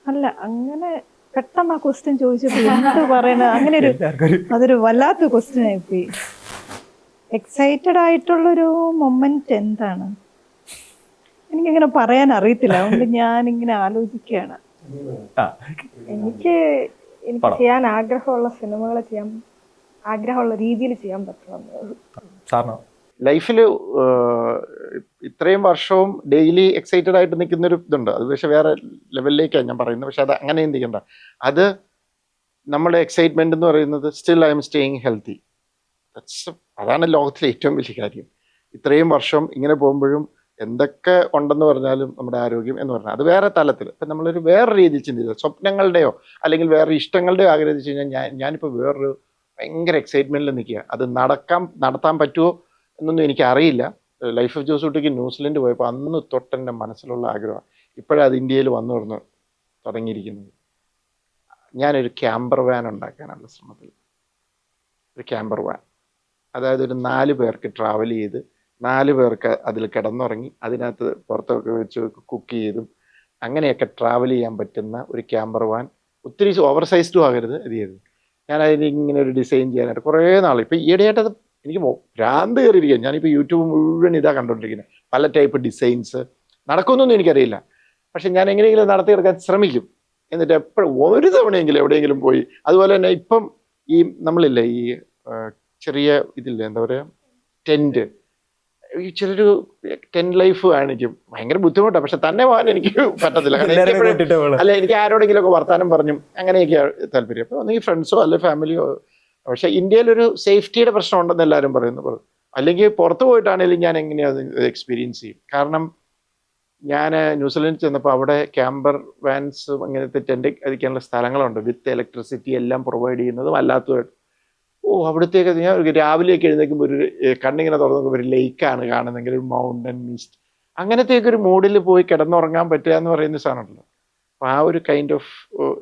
അല്ല, അങ്ങനെ പെട്ടെന്ന് ആ ക്വസ്റ്റ്യൻ ചോദിച്ചപ്പോൾ എന്ത് പറയണത്, അങ്ങനെ അതൊരു വല്ലാത്ത ക്വസ്റ്റ്യൻ ആയിപ്പോയി. എക്സൈറ്റഡ് ആയിട്ടുള്ളൊരു മൊമെന്റ് എന്താണ് എനിക്കിങ്ങനെ പറയാൻ അറിയത്തില്ല. അതുകൊണ്ട് ഞാനിങ്ങനെ ആലോചിക്കുകയാണ്. എനിക്ക് ചെയ്യാൻ ആഗ്രഹമുള്ള സിനിമകൾ ചെയ്യാൻ ആഗ്രഹമുള്ള രീതിയിൽ ചെയ്യാൻ പറ്റണം. ലൈഫിൽ ഇത്രയും വർഷവും ഡെയിലി എക്സൈറ്റഡ് ആയിട്ട് നിൽക്കുന്നൊരു ഇതുണ്ട്. അത് പക്ഷെ വേറെ ലെവലിലേക്കാണ് ഞാൻ പറയുന്നത്. പക്ഷെ അത് അങ്ങനെ ചിന്തിക്കണ്ട. അത് നമ്മുടെ എക്സൈറ്റ്മെന്റ് എന്ന് പറയുന്നത് still I M staying healthy. അതാണ് ലോകത്തിലെ ഏറ്റവും വലിയ കാര്യം. ഇത്രയും വർഷം ഇങ്ങനെ പോകുമ്പോഴും എന്തൊക്കെ ഉണ്ടെന്ന് പറഞ്ഞാലും നമ്മുടെ ആരോഗ്യം എന്ന് പറഞ്ഞാൽ അത് വേറെ തലത്തിൽ. ഇപ്പം നമ്മളൊരു വേറെ രീതിയിൽ ചിന്തിക്കുക, സ്വപ്നങ്ങളുടെയോ അല്ലെങ്കിൽ വേറെ ഇഷ്ടങ്ങളുടെയോ ആഗ്രഹിച്ചു കഴിഞ്ഞാൽ ഞാനിപ്പോൾ വേറൊരു ഭയങ്കര എക്സൈറ്റ്മെന്റിൽ നിൽക്കുക. അത് നടത്താൻ പറ്റുമോ എന്നൊന്നും എനിക്കറിയില്ല. ലൈഫ് ഓഫ് ജോസൂട്ടിക്ക് ന്യൂസിലൻഡ് പോയപ്പോൾ അന്ന് തൊട്ടെൻ്റെ മനസ്സിലുള്ള ആഗ്രഹം ഇപ്പോഴത് ഇന്ത്യയിൽ വന്നു തുടങ്ങിയിരിക്കുന്നത്. ഞാനൊരു ക്യാമ്പർ വാൻ ഉണ്ടാക്കാനുള്ള ശ്രമത്തിൽ. ഒരു ക്യാമ്പർ വാൻ, അതായത് ഒരു 4 പേർക്ക് ട്രാവൽ ചെയ്ത് 4 പേർക്ക് അതിൽ കിടന്നുറങ്ങി അതിനകത്ത് പുറത്തൊക്കെ വെച്ച് കുക്ക് ചെയ്തും അങ്ങനെയൊക്കെ ട്രാവൽ ചെയ്യാൻ പറ്റുന്ന ഒരു ക്യാമ്പർ വാൻ. ഒത്തിരി ഓവർ സൈസ്ഡും ആകരുത്, ഇത് ചെയ്ത് ഞാനതിന് ഇങ്ങനെ ഒരു ഡിസൈൻ ചെയ്യാനായിട്ട് കുറേ നാൾ, ഇപ്പോൾ ഈയിടെയായിട്ട് അത് എനിക്ക് ഭ്രാന്ത് കയറിയിരിക്കുക. ഞാനിപ്പോൾ യൂട്യൂബ് മുഴുവൻ ഇതാ കണ്ടുകൊണ്ടിരിക്കുന്നത്. പല ടൈപ്പ് ഡിസൈൻസ് നടക്കുമെന്നൊന്നും എനിക്കറിയില്ല, പക്ഷെ ഞാൻ എങ്ങനെയെങ്കിലും നടത്തിയെടുക്കാൻ ശ്രമിക്കും. എന്നിട്ട് എപ്പോഴും ഒരു തവണയെങ്കിലും എവിടെയെങ്കിലും പോയി. അതുപോലെ തന്നെ ഇപ്പം ഈ നമ്മളില്ലേ ഈ ചെറിയ ഇതില്ലേ എന്താ പറയുക, ടെൻറ്റ്, ഈ ചിലൊരു ടെൻറ്റ് ലൈഫ് കാണിക്കും. ഭയങ്കര ബുദ്ധിമുട്ടാണ്, പക്ഷെ തന്നെ പോകാൻ എനിക്ക് പറ്റത്തില്ല. അല്ല, എനിക്ക് ആരോടെങ്കിലും ഒക്കെ വർത്താനം പറഞ്ഞും അങ്ങനെയൊക്കെയാണ് താല്പര്യം. അപ്പോൾ ഒന്നെങ്കിൽ ഫ്രണ്ട്സോ അല്ലെ ഫാമിലിയോ. പക്ഷേ ഇന്ത്യയിലൊരു സേഫ്റ്റിയുടെ പ്രശ്നം ഉണ്ടെന്ന് എല്ലാവരും പറയുന്നു. അല്ലെങ്കിൽ പുറത്ത് പോയിട്ടാണെങ്കിലും ഞാൻ എങ്ങനെയാണ് എക്സ്പീരിയൻസ് ചെയ്യും. കാരണം ഞാൻ ന്യൂസിലൻഡിൽ ചെന്നപ്പോൾ അവിടെ ക്യാമ്പർ വാൻസ് അങ്ങനത്തെ ടെൻറ്റ് അടിക്കാനുള്ള സ്ഥലങ്ങളുണ്ട്, വിത്ത് ഇലക്ട്രിസിറ്റി എല്ലാം പ്രൊവൈഡ് ചെയ്യുന്നതും അല്ലാത്തതുമായിട്ട്. അവിടത്തേക്ക് ഞാൻ രാവിലെയൊക്കെ എഴുന്നേൽക്കുമ്പോൾ ഒരു കണ്ണിങ്ങനെ തുറന്നു നോക്കുമ്പോൾ ഒരു ലേക്കാണ് കാണുന്നെങ്കിൽ ഒരു മൗണ്ടൻ മിസ്റ്റ്, അങ്ങനത്തെയൊക്കെ ഒരു മൂഡിൽ പോയി കിടന്നുറങ്ങാൻ പറ്റുക എന്ന് പറയുന്ന സാധനമുണ്ടല്ലോ. അപ്പോൾ ആ ഒരു കൈൻഡ് ഓഫ്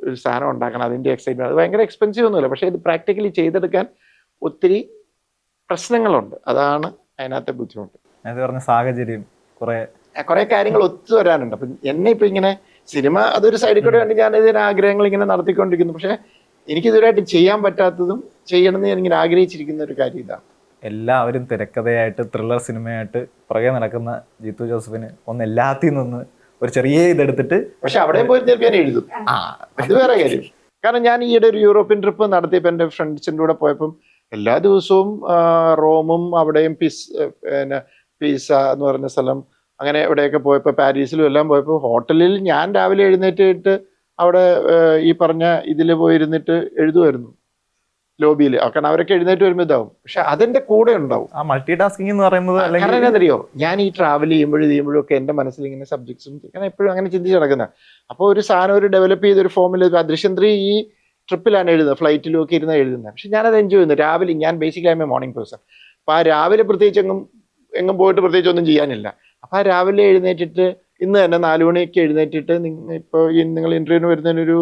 ഒരു സാധനം ഉണ്ടാക്കണം. അതിൻ്റെ എക്സൈറ്റ്മെൻറ്റ് അത് ഭയങ്കര എക്സ്പെൻസീവ് ഒന്നുമില്ല, പക്ഷേ ഇത് പ്രാക്ടിക്കലി ചെയ്തെടുക്കാൻ ഒത്തിരി പ്രശ്നങ്ങളുണ്ട്. അതാണ് അതിനകത്തെ ബുദ്ധിമുട്ട്. അത് പറഞ്ഞ സാഹചര്യം കുറേ കാര്യങ്ങൾ ഒത്തു വരാനുണ്ട്. അപ്പം എന്നെ ഇപ്പം ഇങ്ങനെ സിനിമ അതൊരു സൈഡിൽ കൂടെ കണ്ട് ഞാൻ ഇതിന് ആഗ്രഹങ്ങൾ ഇങ്ങനെ നടത്തിക്കൊണ്ടിരിക്കുന്നു. പക്ഷേ എനിക്കിതുവരായിട്ട് ചെയ്യാൻ പറ്റാത്തതും ചെയ്യണമെന്ന് ഞാൻ ഇങ്ങനെ ആഗ്രഹിച്ചിരിക്കുന്ന ഒരു കാര്യം ഇതാണ്. എല്ലാവരും തിരക്കഥയായിട്ട് ത്രില്ലർ സിനിമയായിട്ട് പുറകെ നടക്കുന്ന ജീത്തു ജോസഫിന് ഒന്ന് എല്ലാത്തിൽ നിന്ന് ഒരു ചെറിയ ഇതെടുത്തിട്ട്, പക്ഷെ അവിടെയും പോയി ഞാൻ എഴുതും. അത് വേറെ കാര്യം. കാരണം ഞാൻ ഈയിടെ ഒരു യൂറോപ്യൻ ട്രിപ്പ് നടത്തിയപ്പോൾ എൻ്റെ ഫ്രണ്ട്സിൻ്റെ കൂടെ പോയപ്പം എല്ലാ ദിവസവും റോമും അവിടെയും പീസ എന്ന് പറഞ്ഞ സ്ഥലം അങ്ങനെ എവിടെയൊക്കെ പോയപ്പോൾ പാരീസിലും എല്ലാം പോയപ്പോൾ ഹോട്ടലിൽ ഞാൻ രാവിലെ എഴുന്നേറ്റിട്ട് അവിടെ ഈ പറഞ്ഞ ഇതിൽ പോയിരുന്നിട്ട് എഴുതുമായിരുന്നു ലോബിയിൽ. കാരണം അവരൊക്കെ എഴുന്നേറ്റ് വരുമ്പോൾ ഇതാവും. പക്ഷെ അതിൻ്റെ കൂടെ ഉണ്ടാവും ആ മൾട്ടി ടാസ്കിങ് എന്ന് പറയുന്നത്. കാരണം എന്താണെന്നറിയോ, ഞാൻ ഈ ട്രാവൽ ചെയ്യുമ്പോഴും ഒക്കെ എൻ്റെ മനസ്സിൽ ഇങ്ങനെ സബ്ജക്ട്സും കാരണം എപ്പോഴും അങ്ങനെ ചിന്തിച്ച് നടക്കുന്നത്. അപ്പോൾ ഒരു സാധനം ഒരു ഡെവലപ്പ് ചെയ്തൊരു ഫോമിൽ ദൃശ്യം 3 ഈ ട്രിപ്പിലാണ് എഴുതുന്നത്, ഫ്ലൈറ്റിലും ഒക്കെ ഇരുന്ന് എഴുതുന്നത്. പക്ഷെ ഞാനത് എൻജോയ് ചെയ്യുന്നു. രാവിലെ ഞാൻ ബേസിക്കലി ആയ മോർണിംഗ് പേഴ്സൺ. അപ്പോൾ ആ രാവിലെ പ്രത്യേകിച്ച് എങ്ങും പോയിട്ട് പ്രത്യേകിച്ച് ഒന്നും ചെയ്യാനില്ല. അപ്പോൾ ആ രാവിലെ എഴുന്നേറ്റിട്ട് ഇന്ന് തന്നെ 4 മണിയൊക്കെ എഴുന്നേറ്റിട്ട് ഇപ്പോൾ നിങ്ങൾ ഇൻ്റർവ്യൂവിന് വരുന്നതിനൊരു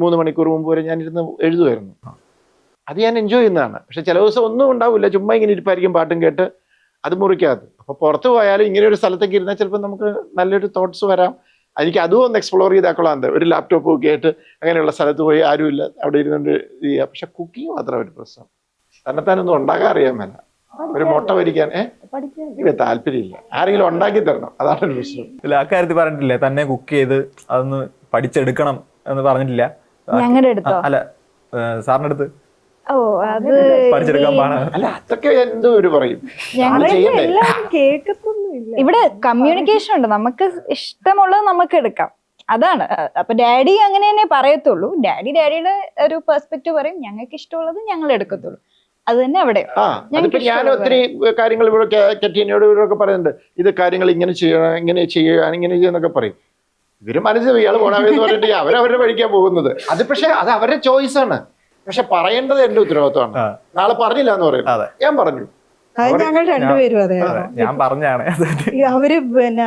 3 മണിക്കൂർ മുമ്പ് വരെ ഞാനിരുന്ന് എഴുതുമായിരുന്നു. അത് ഞാൻ എൻജോയ് ചെയ്യുന്നതാണ്. പക്ഷെ ചില ദിവസം ഒന്നും ഉണ്ടാവില്ല, ചുമ്മാ ഇങ്ങനെ ഇരിപ്പായിരിക്കും പാട്ടും കേട്ട്, അത് മുറിക്കാതെ. അപ്പോൾ പുറത്ത് പോയാലും ഇങ്ങനെ ഒരു സ്ഥലത്തേക്ക് ഇരുന്നാൽ ചിലപ്പോൾ നമുക്ക് നല്ലൊരു തോട്ട്സ് വരാം. എനിക്ക് അതും ഒന്ന് എക്സ്പ്ലോർ ചെയ്താക്കൊള്ളാം. ഒരു ലാപ്ടോപ്പ് ഒക്കെ ആയിട്ട് അങ്ങനെയുള്ള സ്ഥലത്ത് പോയി ആരുമില്ല, അവിടെ ഇരുന്നുകൊണ്ട് ചെയ്യാം. പക്ഷെ കുക്കിംഗ് മാത്രം ഒരു പ്രശ്നം. തന്നെത്താനൊന്നും ഉണ്ടാക്കാൻ അറിയാൻ മേല. ഒരു മുട്ട പൊരിക്കാൻ താല്പര്യമില്ല, ആരെങ്കിലും ഉണ്ടാക്കി തരണം, അതാണ് ഒരു പ്രശ്നം. ഇല്ല, അക്കാര്യത്തിൽ പറഞ്ഞിട്ടില്ലേ തന്നെ കുക്ക് ചെയ്ത് അതൊന്ന് പഠിച്ചെടുക്കണം എന്ന് പറഞ്ഞിട്ടില്ല? ഞങ്ങളുടെ അടുത്തോ? അല്ല, സാറിന്റെ അടുത്ത് ഓ, അത് പഠിച്ചെടുക്കാൻ പാടാണ്. അല്ല, അതൊക്കെ എന്തോ ഒരു പറയും. കേൾക്കത്തൊന്നുമില്ല. ഇവിടെ കമ്മ്യൂണിക്കേഷൻ ഉണ്ട്, നമുക്ക് ഇഷ്ടമുള്ളത് നമുക്ക് എടുക്കാം, അതാണ്. അപ്പൊ ഡാഡി അങ്ങനെ തന്നെ പറയത്തുള്ളൂ. ഡാഡിയുടെ ഒരു പെർസ്പെക്റ്റീവ് പറയും, ഞങ്ങൾക്ക് ഇഷ്ടമുള്ളത് ഞങ്ങൾ എടുക്കത്തുള്ളൂ. അത് തന്നെ അവിടെ. അതിപ്പോ ഞാൻ ഒത്തിരി കാര്യങ്ങൾ ഇവിടെ കെറ്റീനോട് ഇവരൊക്കെ പറയുന്നുണ്ട്, ഇത് കാര്യങ്ങൾ ഇങ്ങനെ ചെയ്യണം, ഇങ്ങനെ ചെയ്യുക, ഇങ്ങനെ ചെയ്യുന്നൊക്കെ പറയും. ഇവര് മനസ്സിൽ ഇയാൾ പോണാവെന്ന് പറഞ്ഞിട്ട് അവരവരുടെ വഴിക്കാൻ പോകുന്നത്. അത് പക്ഷെ അത് അവരുടെ ചോയ്സ് ആണ്. പക്ഷെ പറയേണ്ടത് എന്റെ ഉത്തരവാദിത്വമാണ്. നാളെ പറഞ്ഞില്ല എന്ന് പറയുന്നത് ഞാൻ പറഞ്ഞു. അത് ഞങ്ങൾ രണ്ടുപേരും അതെ, ഞാൻ പറഞ്ഞാണ്. അവര് പിന്നെ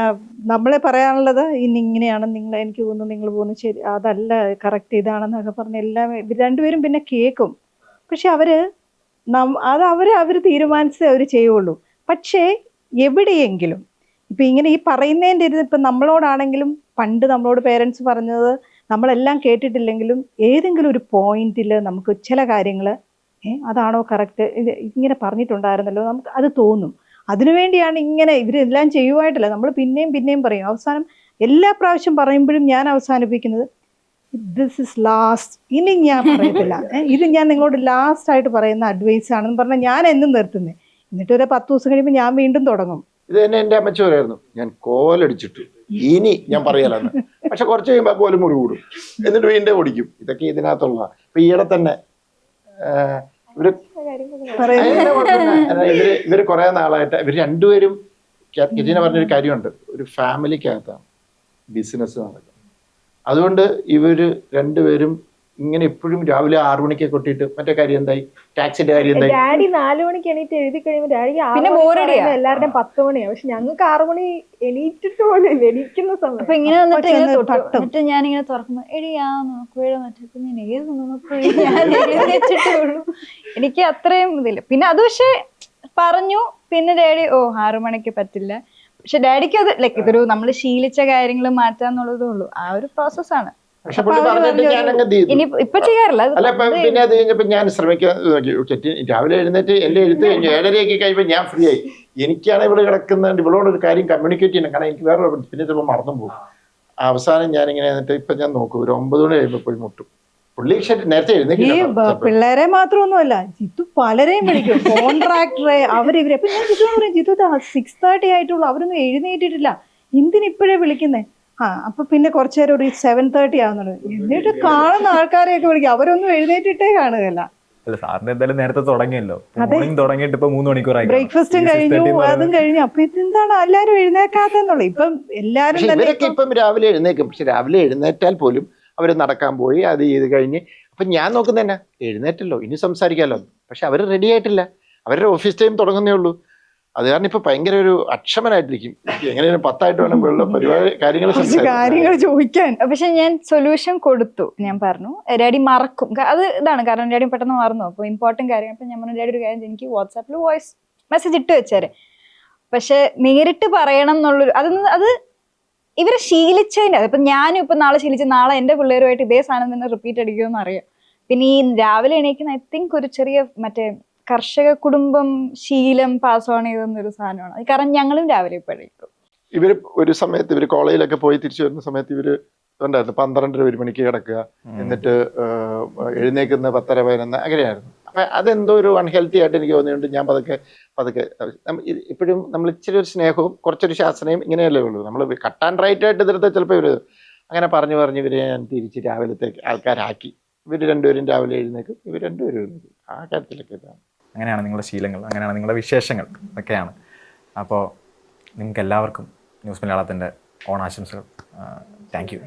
നമ്മളെ പറയാനുള്ളത് ഇങ്ങനെയാണ്, നിങ്ങൾ എനിക്ക് തോന്നുന്നു നിങ്ങൾ പോകുന്നത് ശരി, അതല്ല കറക്റ്റ്, ഇതാണെന്നൊക്കെ പറഞ്ഞ് എല്ലാം രണ്ടുപേരും പിന്നെ കേൾക്കും. പക്ഷെ അവര് തീരുമാനിച്ചേ അവർ ചെയ്യുള്ളൂ. പക്ഷേ എവിടെയെങ്കിലും ഇപ്പം ഇങ്ങനെ ഈ പറയുന്നതിൻ്റെ ഇപ്പം നമ്മളോടാണെങ്കിലും പണ്ട് നമ്മളോട് പേരൻസ് പറഞ്ഞത് നമ്മളെല്ലാം കേട്ടിട്ടില്ലെങ്കിലും ഏതെങ്കിലും ഒരു പോയിന്റിൽ നമുക്ക് ചില കാര്യങ്ങൾ അതാണോ കറക്റ്റ്, ഇങ്ങനെ പറഞ്ഞിട്ടുണ്ടായിരുന്നല്ലോ, നമുക്ക് അത് തോന്നും. അതിനുവേണ്ടിയാണ് ഇങ്ങനെ ഇവരെല്ലാം ചെയ്യുമായിട്ടില്ല, നമ്മൾ പിന്നെയും പറയും. അവസാനം എല്ലാ പ്രാവശ്യം പറയുമ്പോഴും ഞാൻ അവസാനിപ്പിക്കുന്നത് ദിസ് ഇസ് ലാസ്റ്റ്, ഇനി ഞാൻ പറയത്തില്ല, ഇത് ഞാൻ നിങ്ങളോട് ലാസ്റ്റ് ആയിട്ട് പറയുന്ന അഡ്വൈസ് ആണെന്ന് പറഞ്ഞാൽ ഞാൻ എന്നും നിർത്തുന്നത്. എന്നിട്ട് ഒരു 10 ദിവസം കഴിയുമ്പോൾ ഞാൻ വീണ്ടും തുടങ്ങും. ഇത് തന്നെ എൻ്റെ അമ്മച്ചി പറയായിരുന്നു, ഞാൻ കോലടിച്ചിട്ടു ഇനി ഞാൻ പറയാലെന്ന്. പക്ഷെ കുറച്ച് കഴിയുമ്പോൾ കോല് മുറി കൂടും, എന്നിട്ട് വീണ്ടും ഓടിക്കും. ഇതൊക്കെ ഇതിനകത്തുള്ള. ഇപ്പൊ ഈയിടെ തന്നെ ഇവര് കുറെ നാളായിട്ട് ഇവർ രണ്ടുപേരും കെറ്റീന പറഞ്ഞൊരു കാര്യമുണ്ട്, ഒരു ഫാമിലിക്കകത്താണ് ബിസിനസ് നടക്കുന്നത്. അതുകൊണ്ട് ഇവര് രണ്ടുപേരും ഇങ്ങനെ എപ്പോഴും രാവിലെ 6 മണിക്ക് കൊട്ടിട്ട് മറ്റേ കാര്യം എന്തായി, ടാക്സിന്റെ കാര്യം എന്തായി. ഡാഡി 4 മണിക്ക് എണീറ്റ് എഴുതി കഴിയുമ്പോൾ ഡാഡിക്ക് എല്ലാവരുടെയും 10 മണിയാണ്. പക്ഷെ ഞങ്ങൾക്ക് 6 മണി എണീറ്റിട്ട് പോലും ഇല്ല, എണീക്കുന്ന സമയം. അപ്പൊ ഇങ്ങനെ വന്നിട്ട് ഞാനിങ്ങനെ തുറക്കുമ്പോ എഴുതിട്ടുള്ളൂ. എനിക്ക് അത്രയും ഇതില്ല. പിന്നെ അത് പക്ഷെ പറഞ്ഞു, പിന്നെ ഡാഡി 6 മണിക്ക് പറ്റില്ല. പക്ഷെ ഡാഡിക്ക് അത് ലൈക്ക് ഇതൊരു നമ്മൾ ശീലിച്ച കാര്യങ്ങൾ മാറ്റാന്നുള്ളതേ ഉള്ളൂ. ആ ഒരു പ്രോസസ്സാണ്. ഇനി ഇപ്പൊ ചെയ്യാറില്ല. അല്ല, പിന്നെ അത് കഴിഞ്ഞപ്പോ ഞാൻ ശ്രമിക്കാൻ രാവിലെ എഴുന്നേറ്റ് എന്റെ എഴുത്ത് കഴിഞ്ഞു 7:30 കഴിയുമ്പോൾ ഞാൻ ഫ്രീ ആയി. എനിക്കാണ് ഇവിടെ കിടക്കുന്നത്, ഇവളോട് ഒരു കാര്യം കമ്മ്യൂണിക്കേറ്റ് ചെയ്യണം. കാരണം എനിക്ക് വേറെ പിന്നെ ചിലപ്പോൾ മറന്നു പോകും. അവസാനം ഞാനിങ്ങനെ എന്നിട്ട് ഇപ്പൊ ഞാൻ നോക്കും, ഒരു 9 മണി കഴിയുമ്പോൾ പോയി മുട്ടും. പുള്ളി നേരത്തെ എഴുന്നേക്കില്ല. പിള്ളേരെ മാത്രമൊന്നുമല്ല, ജിത്തു പലരെയും വിളിക്കും, കോൺട്രാക്ടറെ അവരിവരെ. അപ്പൊ ഞാൻ ജിത്തു പറയും, ജിത്തു 6:30 ആയിട്ടുള്ളൂ, അവരൊന്നും എഴുന്നേറ്റിട്ടില്ല, എന്തിനിപ്പോഴേ വിളിക്കുന്നേ? അപ്പൊ പിന്നെ കുറച്ചു നേരം ഒരു 7:30 ആവുന്നുള്ളൂ. എന്നിട്ട് കാണുന്ന ആൾക്കാരെയൊക്കെ വിളിക്കും, അവരൊന്നും എഴുന്നേറ്റിട്ടേ കാണുകയല്ല. സാറിന് എന്തായാലും നേരത്തെ തുടങ്ങിയല്ലോ, തുടങ്ങിയിട്ട് ഇപ്പൊ 3 മണിക്കൂറായി, ബ്രേക്ക്ഫാസ്റ്റും കഴിഞ്ഞു, അതും കഴിഞ്ഞു. അപ്പൊ ഇതെന്താണ് എല്ലാരും എഴുന്നേക്കാത്തെന്നുള്ളു. ഇപ്പം എല്ലാരും ഇപ്പം രാവിലെ എഴുന്നേക്കും. പക്ഷെ രാവിലെ എഴുന്നേറ്റാൽ പോലും അവർ നടക്കാൻ പോയി, അത് ചെയ്ത് കഴിഞ്ഞ് അപ്പം ഞാൻ നോക്കുന്നത് തന്നെ എഴുന്നേറ്റല്ലോ, ഇനി സംസാരിക്കാമല്ലോ. പക്ഷെ അവർ റെഡി ആയിട്ടില്ല, അവരുടെ ഓഫീസ് ടൈം തുടങ്ങുന്നേ ഉള്ളൂ. അത് കാരണം ഇപ്പൊ ഭയങ്കര ഒരു അക്ഷമനായിട്ടിരിക്കും. എങ്ങനെയാണ് 10 വേണം പരിപാടി കാര്യങ്ങൾ ചോദിക്കാൻ. പക്ഷെ ഞാൻ സൊല്യൂഷൻ കൊടുത്തു. ഞാൻ പറഞ്ഞു ഡാഡി മറക്കും, അത് ഇതാണ് കാരണം ഡാഡി പെട്ടെന്ന് മറന്നു. അപ്പോൾ ഇമ്പോർട്ടൻറ്റ് കാര്യം. അപ്പം ഞാൻ പറഞ്ഞു ഡാഡി ഒരു കാര്യം, എനിക്ക് വാട്സാപ്പിൽ വോയിസ് മെസ്സേജ് ഇട്ട് വെച്ചേരെ, പക്ഷെ നേരിട്ട് പറയണം എന്നുള്ളൊരു അത് ഇവരെ ശീലിച്ചതിൻ്റെ. അതിപ്പം ഞാനും ഇപ്പം നാളെ ശീലിച്ച് നാളെ എൻ്റെ പിള്ളേരുമായിട്ട് ഇതേ സാധനം തന്നെ റിപ്പീറ്റ് അടിക്കുമെന്ന് അറിയാം. പിന്നെ ഈ രാവിലെ എണീക്കുന്ന ഐ തിങ്ക് ഒരു ചെറിയ മറ്റേ കർഷക കുടുംബം ശീലം പാസ് ഓൺ ചെയ്തെന്നൊരു സാധനമാണ്. കാരണം ഞങ്ങളും രാവിലെ ഇപ്പോഴേക്കും ഇവര് ഒരു സമയത്ത് ഇവര് കോളേജിലൊക്കെ പോയി തിരിച്ചു വരുന്ന സമയത്ത് ഇവര് ഉണ്ടായിരുന്നു 12 1 മണിക്ക് കിടക്കുക, എന്നിട്ട് എഴുന്നേക്കുന്ന 10 11 അങ്ങനെയായിരുന്നു. അപ്പൊ അതെന്തോ ഒരു അൺഹെൽത്തി ആയിട്ട് എനിക്ക് തോന്നിയുണ്ട്. ഞാൻ പതുക്കെ ഇപ്പോഴും നമ്മൾ ഇച്ചിരി ഒരു സ്നേഹവും കുറച്ചൊരു ശാസ്ത്രയും ഇങ്ങനെയല്ലേ ഉള്ളൂ. നമ്മൾ കട്ട് ആൻഡ് റൈറ്റ് ആയിട്ട് എതിർത്താൽ ചിലപ്പോൾ ഇവര് അങ്ങനെ പറഞ്ഞ് ഇവരെ ഞാൻ തിരിച്ച് രാവിലത്തേക്ക് ആൾക്കാരാക്കി. ഇവർ രണ്ടുപേരും രാവിലെ എഴുന്നേക്കും, ഇവർ രണ്ടുപേരും എഴുന്നേക്കും. ആ കാര്യത്തിലൊക്കെ ഇതാണ്. അങ്ങനെയാണ് നിങ്ങളുടെ ശീലങ്ങൾ, അങ്ങനെയാണ് നിങ്ങളുടെ വിശേഷങ്ങൾ ഒക്കെയാണ്. അപ്പോൾ നിങ്ങൾക്ക് എല്ലാവർക്കും ന്യൂസ് മലയാളത്തിൻ്റെ ഓണാശംസകൾ. Thank you.